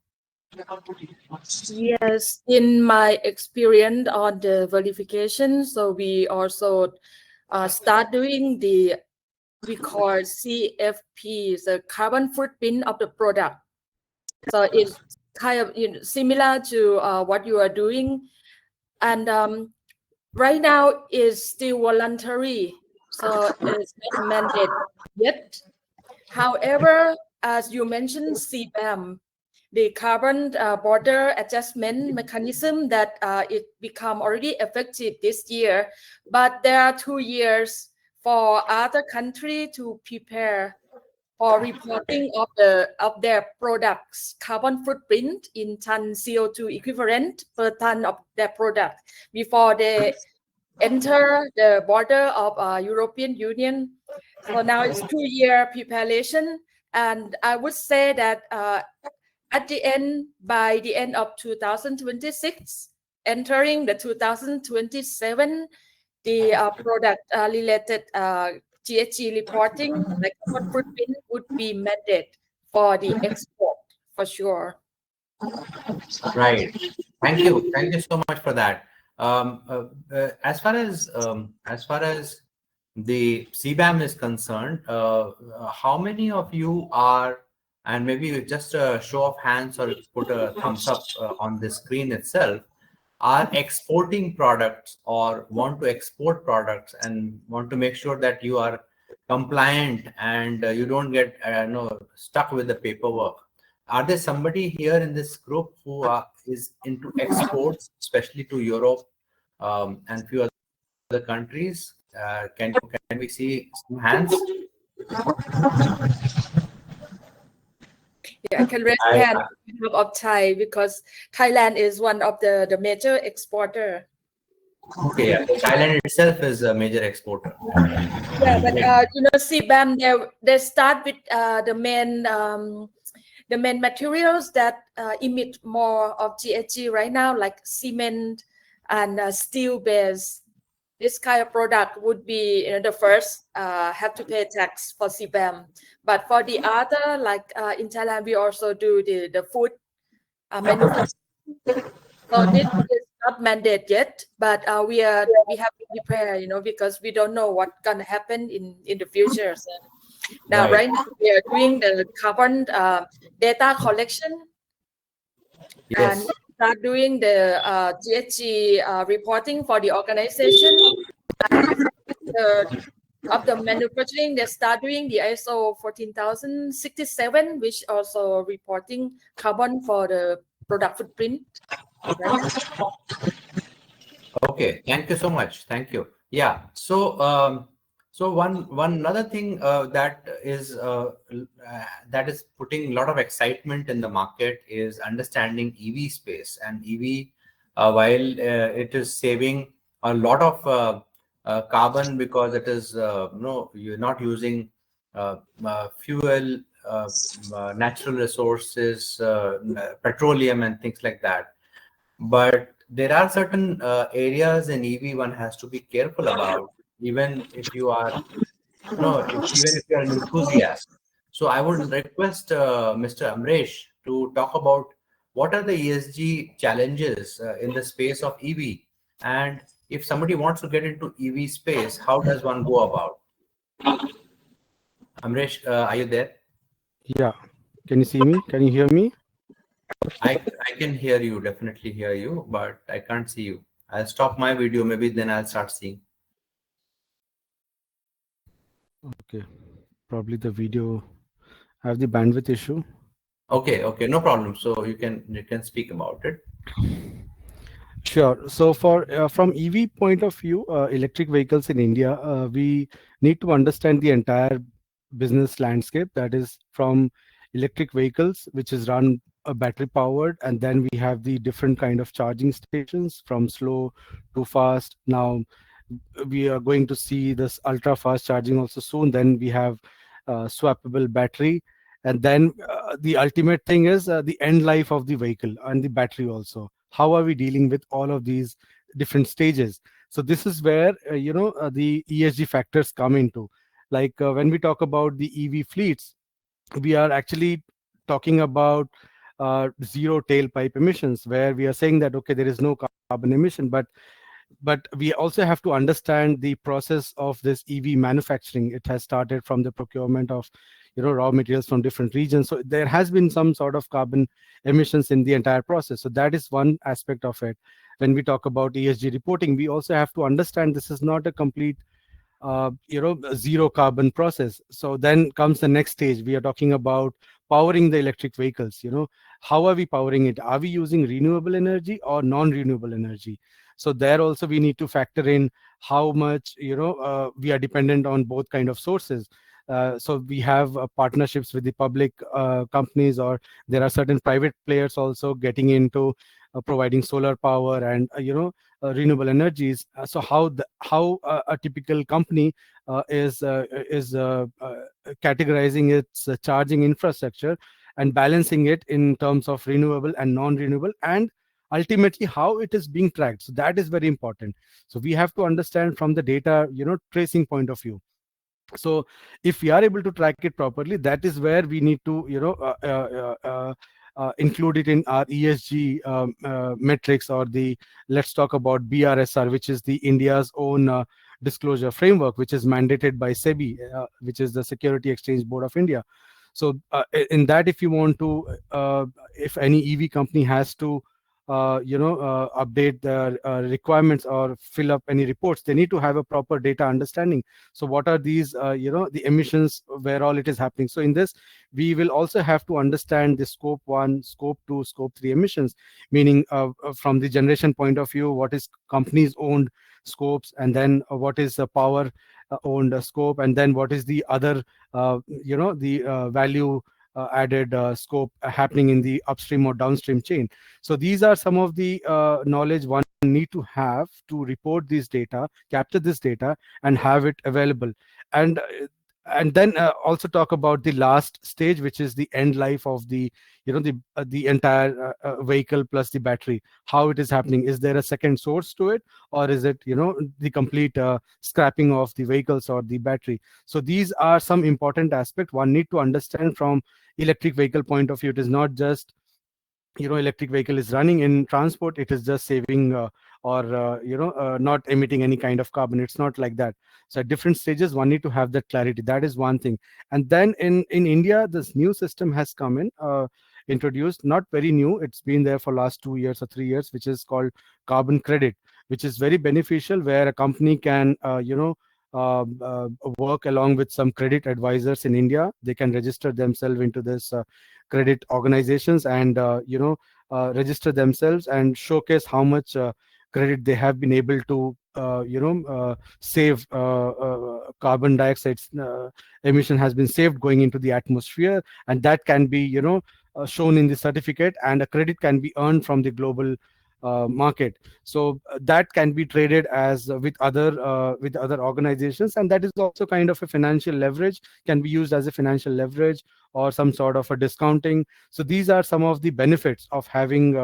Yes, in my experience on the verification, so we also start doing we call CFP, the carbon footprint of the product. So it's kind of similar to what you are doing, and right now it's still voluntary, so it's not mandated yet. However, as you mentioned, CBAM, the carbon border adjustment mechanism, that it become already effective this year, but there are 2 years for other country to prepare for reporting of their products carbon footprint in ton CO2 equivalent per ton of their product before they enter the border of European Union. So now it's 2-year preparation, and I would say that by the end of 2026, entering the 2027, the product related GHG reporting, like carbon footprint, would be mandated for the export for sure. Right. Thank you so much for that. As far as the CBAM is concerned, how many of you are, and maybe just a show of hands or put a thumbs up on the screen itself, are exporting products or want to export products and want to make sure that you are compliant and you don't get stuck with the paperwork? Are there somebody here in this group who is into exports, especially to Europe and few other countries? Can we see some hands? Yeah, I can raise hand of Thai, because Thailand is one of the major exporter. Okay, yeah. Thailand itself is a major exporter. Yeah, but CBAM, they start with the main the main materials that emit more of GHG right now, like cement and steel base, this kind of product would be the first have to pay tax for CBAM. But for the other, like in Thailand, we also do the food manufacturing. So this is not mandate yet, but we have to prepare, because we don't know what's gonna happen in the future. So now, right now, we are doing the carbon data collection, and we start doing the GHG reporting for the organization. Of the manufacturing, they start doing the ISO 14067, which also reporting carbon for the product footprint. Okay, thank you so much. Thank you. Yeah. So so one other thing that is putting a lot of excitement in the market is understanding EV space. And EV, while it is saving a lot of carbon because it is you're not using fuel, natural resources, petroleum and things like that. But there are certain areas in EV one has to be careful about, even if you are, even if you are an enthusiast. So I would request Mr. Amresh to talk about what are the ESG challenges in the space of EV, and if somebody wants to get into EV space, how does one go about? Amresh, are you there? Yeah. Can you see me? Can you hear me? I can hear you, definitely hear you, but I can't see you. I'll stop my video, maybe then I'll start seeing. Okay. Probably the video have the bandwidth issue. Okay, no problem. So you can speak about it. Sure. So for from EV point of view, electric vehicles in India, we need to understand the entire business landscape. That is from electric vehicles, which is run battery powered, and then we have the different kind of charging stations from slow to fast. Now we are going to see this ultra fast charging also soon. Then we have swappable battery, and then the ultimate thing is the end life of the vehicle and the battery also. How are we dealing with all of these different stages? So this is where the ESG factors come into. Like when we talk about the EV fleets, we are actually talking about zero tailpipe emissions, where we are saying that okay, there is no carbon emission, but we also have to understand the process of this EV manufacturing. It has started from the procurement of raw materials from different regions, so there has been some sort of carbon emissions in the entire process. So that is one aspect of it. When we talk about ESG reporting, we also have to understand this is not a complete zero carbon process. So then comes the next stage. We are talking about powering the electric vehicles. How are we powering it? Are we using renewable energy or non-renewable energy? So there also we need to factor in how much we are dependent on both kind of sources. So we have partnerships with the public companies, or there are certain private players also getting into providing solar power and renewable energies. So how a typical company is categorizing its charging infrastructure and balancing it in terms of renewable and non-renewable, and ultimately how it is being tracked. So that is very important. So we have to understand from the data tracing point of view. So if we are able to track it properly, that is where we need to include it in our ESG metrics, or let's talk about BRSR, which is the India's own disclosure framework, which is mandated by SEBI, which is the Security Exchange Board of India. So in that, if you want to, if any EV company has to update their requirements or fill up any reports, they need to have a proper data understanding. So what are these the emissions, where all it is happening? So in this, we will also have to understand the scope 1, scope 2, scope 3 emissions, meaning from the generation point of view, what is companies owned scopes, and then what is the power owned scope, and then what is the other the value added scope happening in the upstream or downstream chain. So these are some of the knowledge one need to have to report this data, capture this data, and have it available. And and then also talk about the last stage, which is the end life of the, the entire vehicle plus the battery. How it is happening? Is there a second source to it, or is it, the complete scrapping of the vehicles or the battery? So these are some important aspects one need to understand from electric vehicle point of view. It is not just, electric vehicle is running in transport, it is just saving or not emitting any kind of carbon. It's not like that. So at different stages one need to have that clarity. That is one thing. And then in India, this new system has come in, introduced, not very new, it's been there for last 2 years or 3 years, which is called carbon credit, which is very beneficial, where a company can work along with some credit advisors in India. They can register themselves into this credit organizations, and register themselves and showcase how much credit they have been able to save. Carbon dioxide emission has been saved going into the atmosphere, and that can be shown in the certificate, and a credit can be earned from the global market. So that can be traded as with other organizations, and that is also kind of a financial leverage, can be used as a financial leverage or some sort of a discounting. So these are some of the benefits of having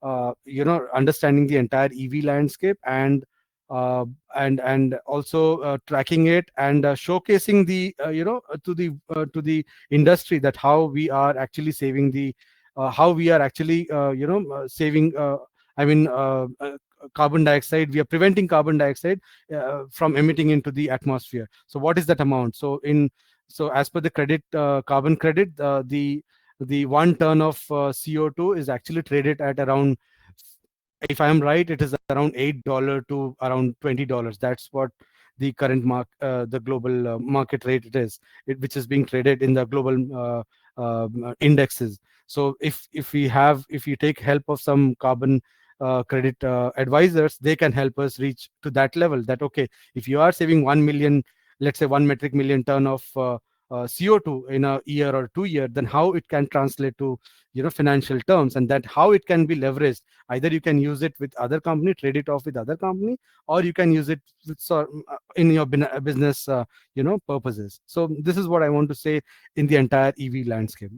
understanding the entire EV landscape, and also tracking it, and showcasing the to the industry, that how we are actually saving the how we are actually saving I mean carbon dioxide. We are preventing carbon dioxide from emitting into the atmosphere. So what is that amount? So as per the credit, carbon credit, the 1 ton of CO2 is actually traded at around, if I am right, it is around $8 to around $20. That's what the current the global market rate it is, which is being traded in the global indexes. So if you take help of some carbon credit advisors, they can help us reach to that level. That okay, if you are saving 1 million, let's say 1 metric million ton of CO2 in a year or 2 year, then how it can translate to financial terms, and that how it can be leveraged. Either you can use it with other company, trade it off with other company, or you can use it with, in your business purposes. So this is what I want to say in the entire EV landscape.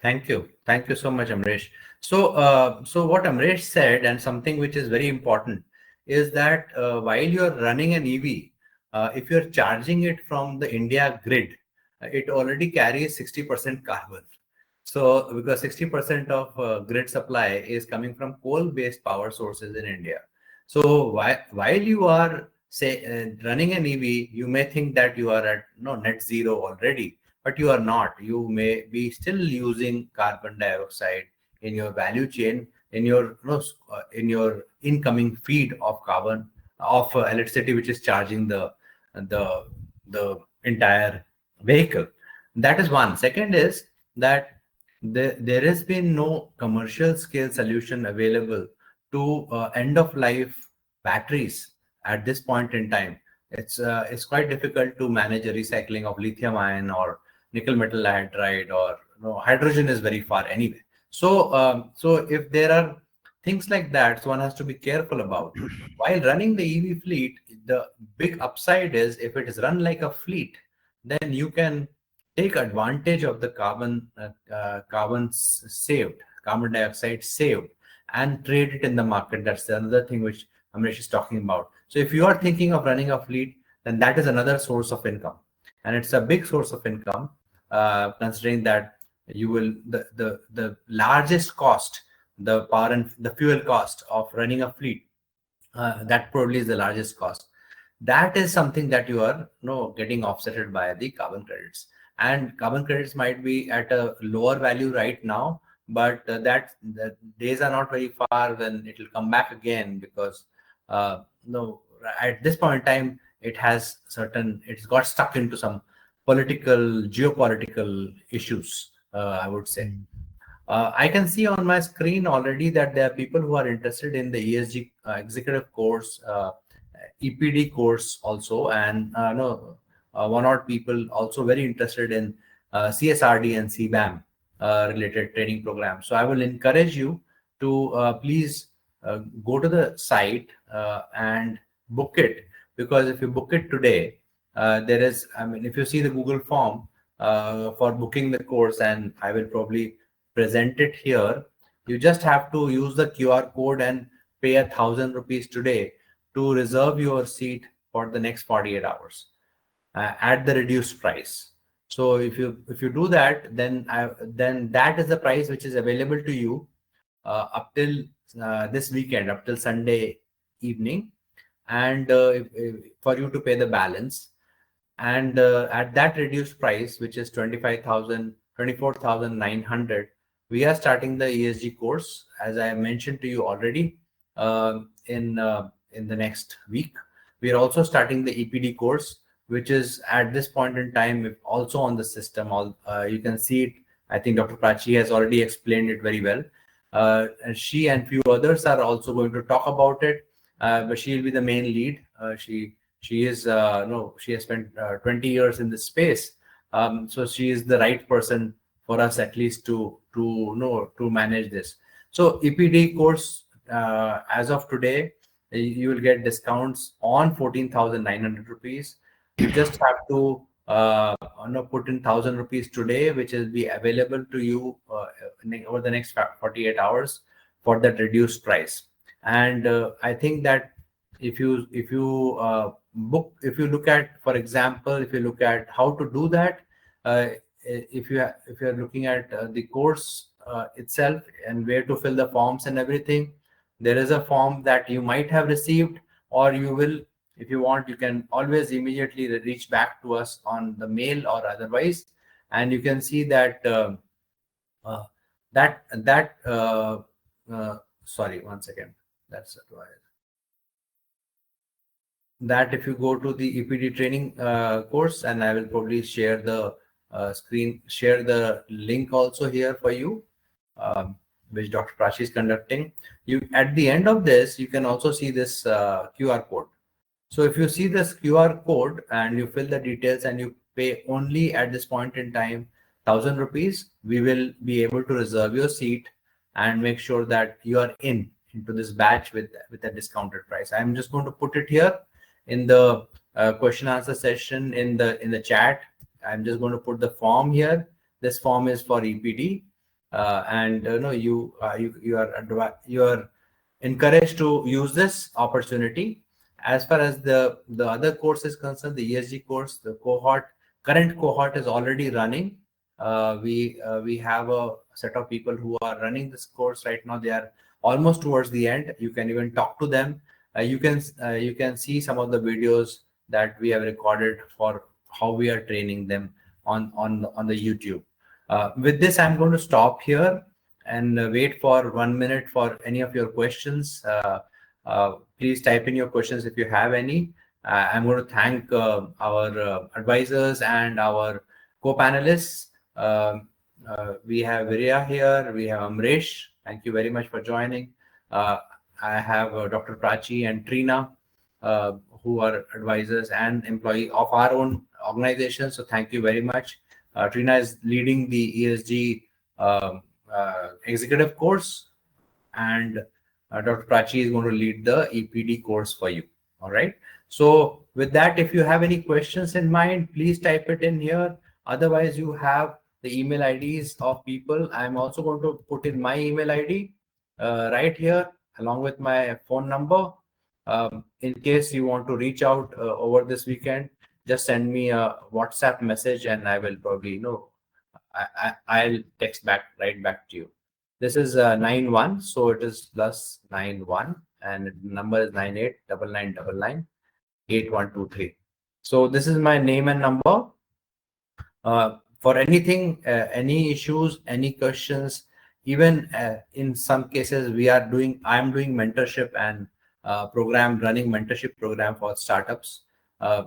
Thank you so much, Amresh. So what Amresh said, and something which is very important, is that while you're running an EV, if you're charging it from the India grid, it already carries 60% carbon. So because 60% of grid supply is coming from coal-based power sources in India. So while you are running an EV, you may think that you are at net zero already, but you are not. You may be still using carbon dioxide in your value chain, in your incoming feed of carbon of electricity, which is charging the entire vehicle. That is one. Second is that there has been no commercial scale solution available to end of life batteries at this point in time. It's quite difficult to manage a recycling of lithium ion or nickel metal hydride, or hydrogen is very far anyway. So if there are things like that, so one has to be careful about. While running the EV fleet, the big upside is if it is run like a fleet, then you can take advantage of the carbon saved, carbon dioxide saved, and trade it in the market. That's another thing which Amresh is talking about. So if you are thinking of running a fleet, then that is another source of income, and it's a big source of income, considering that you will the largest cost, the power and the fuel cost of running a fleet, that probably is the largest cost. That is something that you are getting offsetted by the carbon credits. And carbon credits might be at a lower value right now, but the days are not very far when it will come back again, because at this point in time it's got stuck into some geopolitical issues, I would say. I can see on my screen already that there are people who are interested in the ESG executive course, EPD course also, and one or people also very interested in CSRD and CBAM related training programs. So I will encourage you to please go to the site and book it, because if you book it today, there is, I mean, if you see the Google form for booking the course, and I will probably present it here, you just have to use the QR code and pay 1,000 rupees today to reserve your seat for the next 48 hours at the reduced price. So if you do that, then that is the price which is available to you up till this weekend, up till Sunday evening, and for you to pay the balance. And at that reduced price, which is 24,900, we are starting the ESG course, as I mentioned to you already, in the next week. We are also starting the EPD course, which is at this point in time also on the system. You can see it. I think Dr. Prachi has already explained it very well. And she and few others are also going to talk about it, but she will be the main lead. She is she has spent 20 years in this space, so she is the right person for us, at least to manage this. So EPD course, as of today, you will get discounts on 14,900 rupees. You just have to put in 1,000 rupees today, which will be available to you over the next 48 hours for that reduced price. And I think that if you look at, for example, if you look at how to do that, if you are looking at the course itself and where to fill the forms and everything, there is a form that you might have received, or you will, if you want, you can always immediately reach back to us on the mail or otherwise, and you can see that sorry, one second, that's why. That if you go to the EPD training course, and I will probably share the share the link also here for you, which Dr. Prachi is conducting. You, at the end of this, you can also see this QR code. So if you see this QR code and you fill the details and you pay only at this point in time 1,000 rupees, we will be able to reserve your seat and make sure that you are into this batch with a discounted price. I'm just going to put it here in the question answer session in the chat. I'm just going to put the form here. This form is for EPD, and you are encouraged to use this opportunity. As far as the other course is concerned, the ESG course, the current cohort is already running. We have a set of people who are running this course right now. They are almost towards the end. You can even talk to them. You can see some of the videos that we have recorded for how we are training them on the YouTube. With this, I'm going to stop here and wait for 1 minute for any of your questions. Please type in your questions if you have any. I'm going to thank our advisors and our co-panelists. We have Virya here. We have Amresh. Thank you very much for joining. I have Dr. Prachi and Trina, who are advisors and employee of our own organization. So thank you very much. Trina is leading the ESG executive course, and Dr. Prachi is going to lead the EPD course for you. All right. So with that, if you have any questions in mind, please type it in here. Otherwise, you have the email IDs of people. I'm also going to put in my email ID right here, along with my phone number. In case you want to reach out over this weekend, just send me a WhatsApp message and I will probably I'll text right back to you. This is 91, so it is +91, and the number is 9899998123. So this is my name and number. For anything, any issues, any questions, even in some cases I'm doing mentorship and running mentorship program for startups.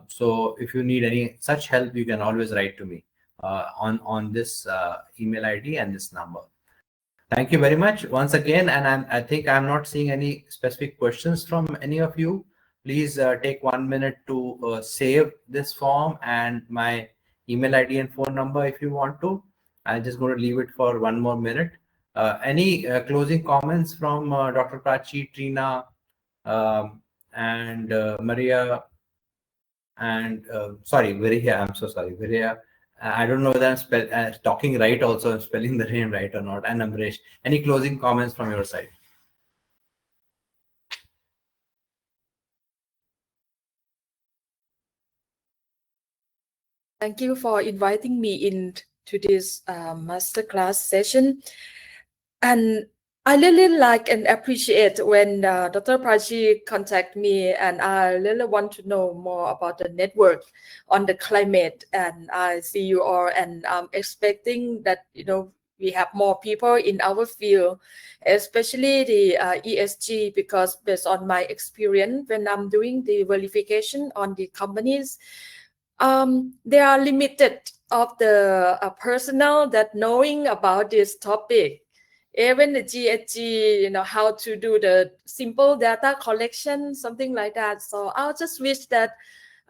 So if you need any such help, you can always write to me on this email ID and this number. Thank you very much once again. And I think I'm not seeing any specific questions from any of you. Please take 1 minute to save this form and my email ID and phone number if you want to. I'm just going to leave it for 1 more minute. Any closing comments from Dr. Prachi, Trina, and Maria? And sorry, Viriya, I'm so sorry, Viriya. I don't know whether I'm talking right also, I'm spelling the name right or not. And Amresh, any closing comments from your side? Thank you for inviting me into this masterclass session. And I really like and appreciate when Dr. Prachi contact me, and I really want to know more about the network on the climate. And I see you all, and I'm expecting that, we have more people in our field, especially the ESG, because based on my experience when I'm doing the verification on the companies, they are limited of the personnel that knowing about this topic. Even the GSG, how to do the simple data collection, something like that. So I'll just wish that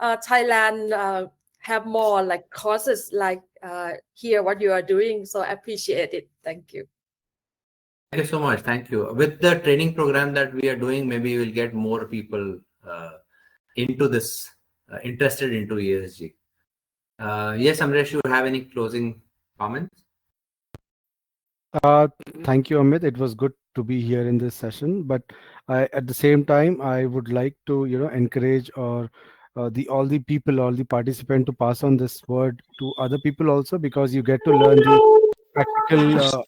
Thailand have more like courses like here what you are doing. So I appreciate it. Thank you. Thank you so much. Thank you. With the training program that we are doing, maybe we'll get more people into this, interested into ESG. Yes, Amresh, you have any closing comments? Thank you, Amit. It was good to be here in this session, but at the same time, I would like to, encourage or all the people, all the participants to pass on this word to other people also, because you get to learn the practical,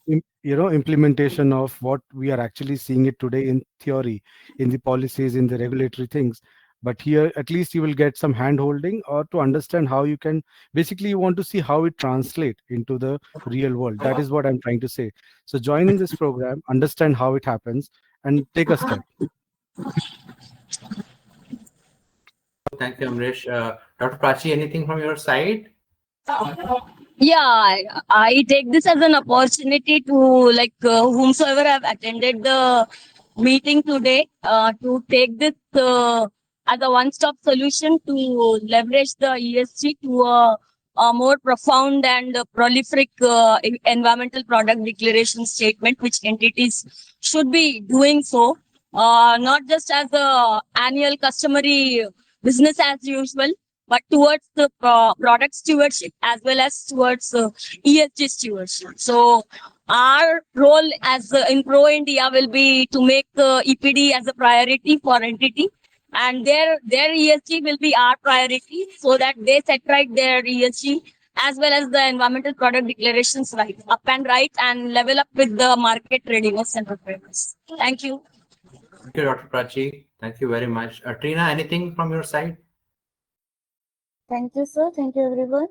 implementation of what we are actually seeing it today in theory, in the policies, in the regulatory things. But here, at least you will get some hand holding or to understand how you can, basically you want to see how it translate into the real world. That is what I'm trying to say. So join in this program, understand how it happens, and take a step. Thank you, Amresh. Dr. Prachi, anything from your side? Yeah, I take this as an opportunity to whomsoever have attended the meeting today to take this as a one-stop solution to leverage the ESG to a more profound and prolific environmental product declaration statement, which entities should be doing so, not just as a annual customary business as usual, but towards the product stewardship as well as towards ESG stewardship. So our role as in Pro India will be to make EPD as a priority for entity, and their ESG will be our priority, so that they set right their ESG as well as the environmental product declarations right up and right, and level up with the market readiness and preparedness. Thank you. Thank you, Dr. Prachi. Thank you very much. Trina, anything from your side? Thank you, sir. Thank you, everyone.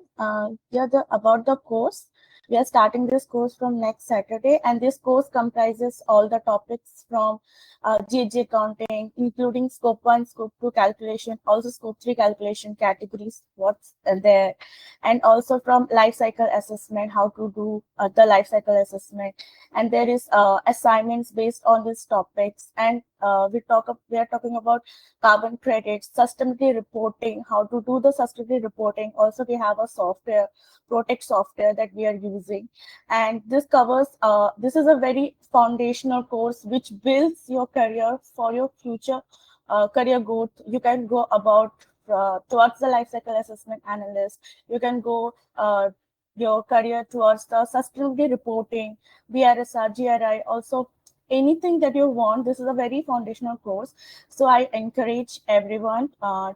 About the course. We are starting this course from next Saturday, and this course comprises all the topics from GHG accounting, including scope 1, scope 2 calculation, also scope 3 calculation categories, what's there, and also from life cycle assessment, how to do the life cycle assessment. And there is assignments based on these topics, and we are talking about carbon credits, sustainability reporting, how to do the sustainability reporting. Also, we have a software, Protect software, that we are using. And this covers, this is a very foundational course which builds your career for your future career growth. You can go about towards the life cycle assessment analyst. You can go your career towards the sustainability reporting, BRSR, GRI, also anything that you want. This is a very foundational course. So I encourage everyone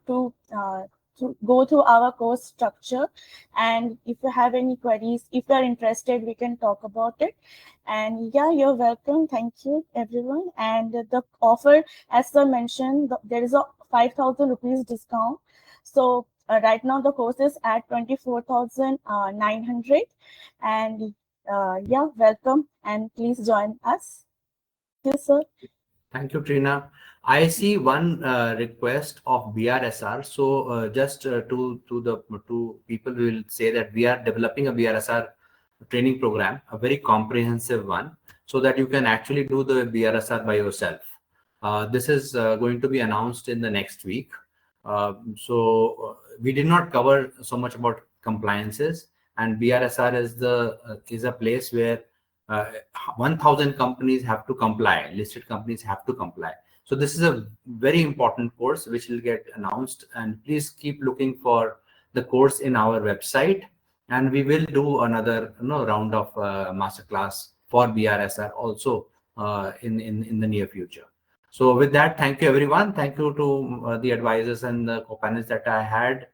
to go through our course structure. And if you have any queries, if you are interested, we can talk about it. And yeah, you're welcome. Thank you, everyone. And the offer, as sir mentioned, there is a 5,000 rupees discount. So right now the course is at 24,900. And yeah, welcome, and please join us. Yes, sir. Thank you, Trina. I see one request of BRSR. So just to people, we will say that we are developing a BRSR training program, a very comprehensive one, so that you can actually do the BRSR by yourself. This is going to be announced in the next week. So we did not cover so much about compliances, and BRSR is a place where 1,000 companies have to comply, listed companies have to comply. So this is a very important course which will get announced, and please keep looking for the course in our website, and we will do another round of masterclass for BRSR also in the near future. So with that, thank you everyone. Thank you to the advisors and the co-panelists that I had.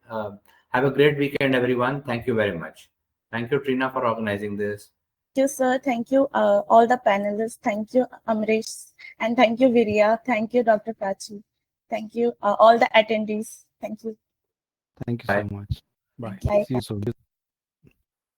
Have a great weekend, everyone. Thank you very much. Thank you, Trina, for organizing this. Thank you, sir. Thank you, all the panelists. Thank you, Amrish. And thank you, Virya. Thank you, Dr. Prachi. Thank you, all the attendees. Thank you. Thank you Bye. so much. Bye. Bye. See you soon.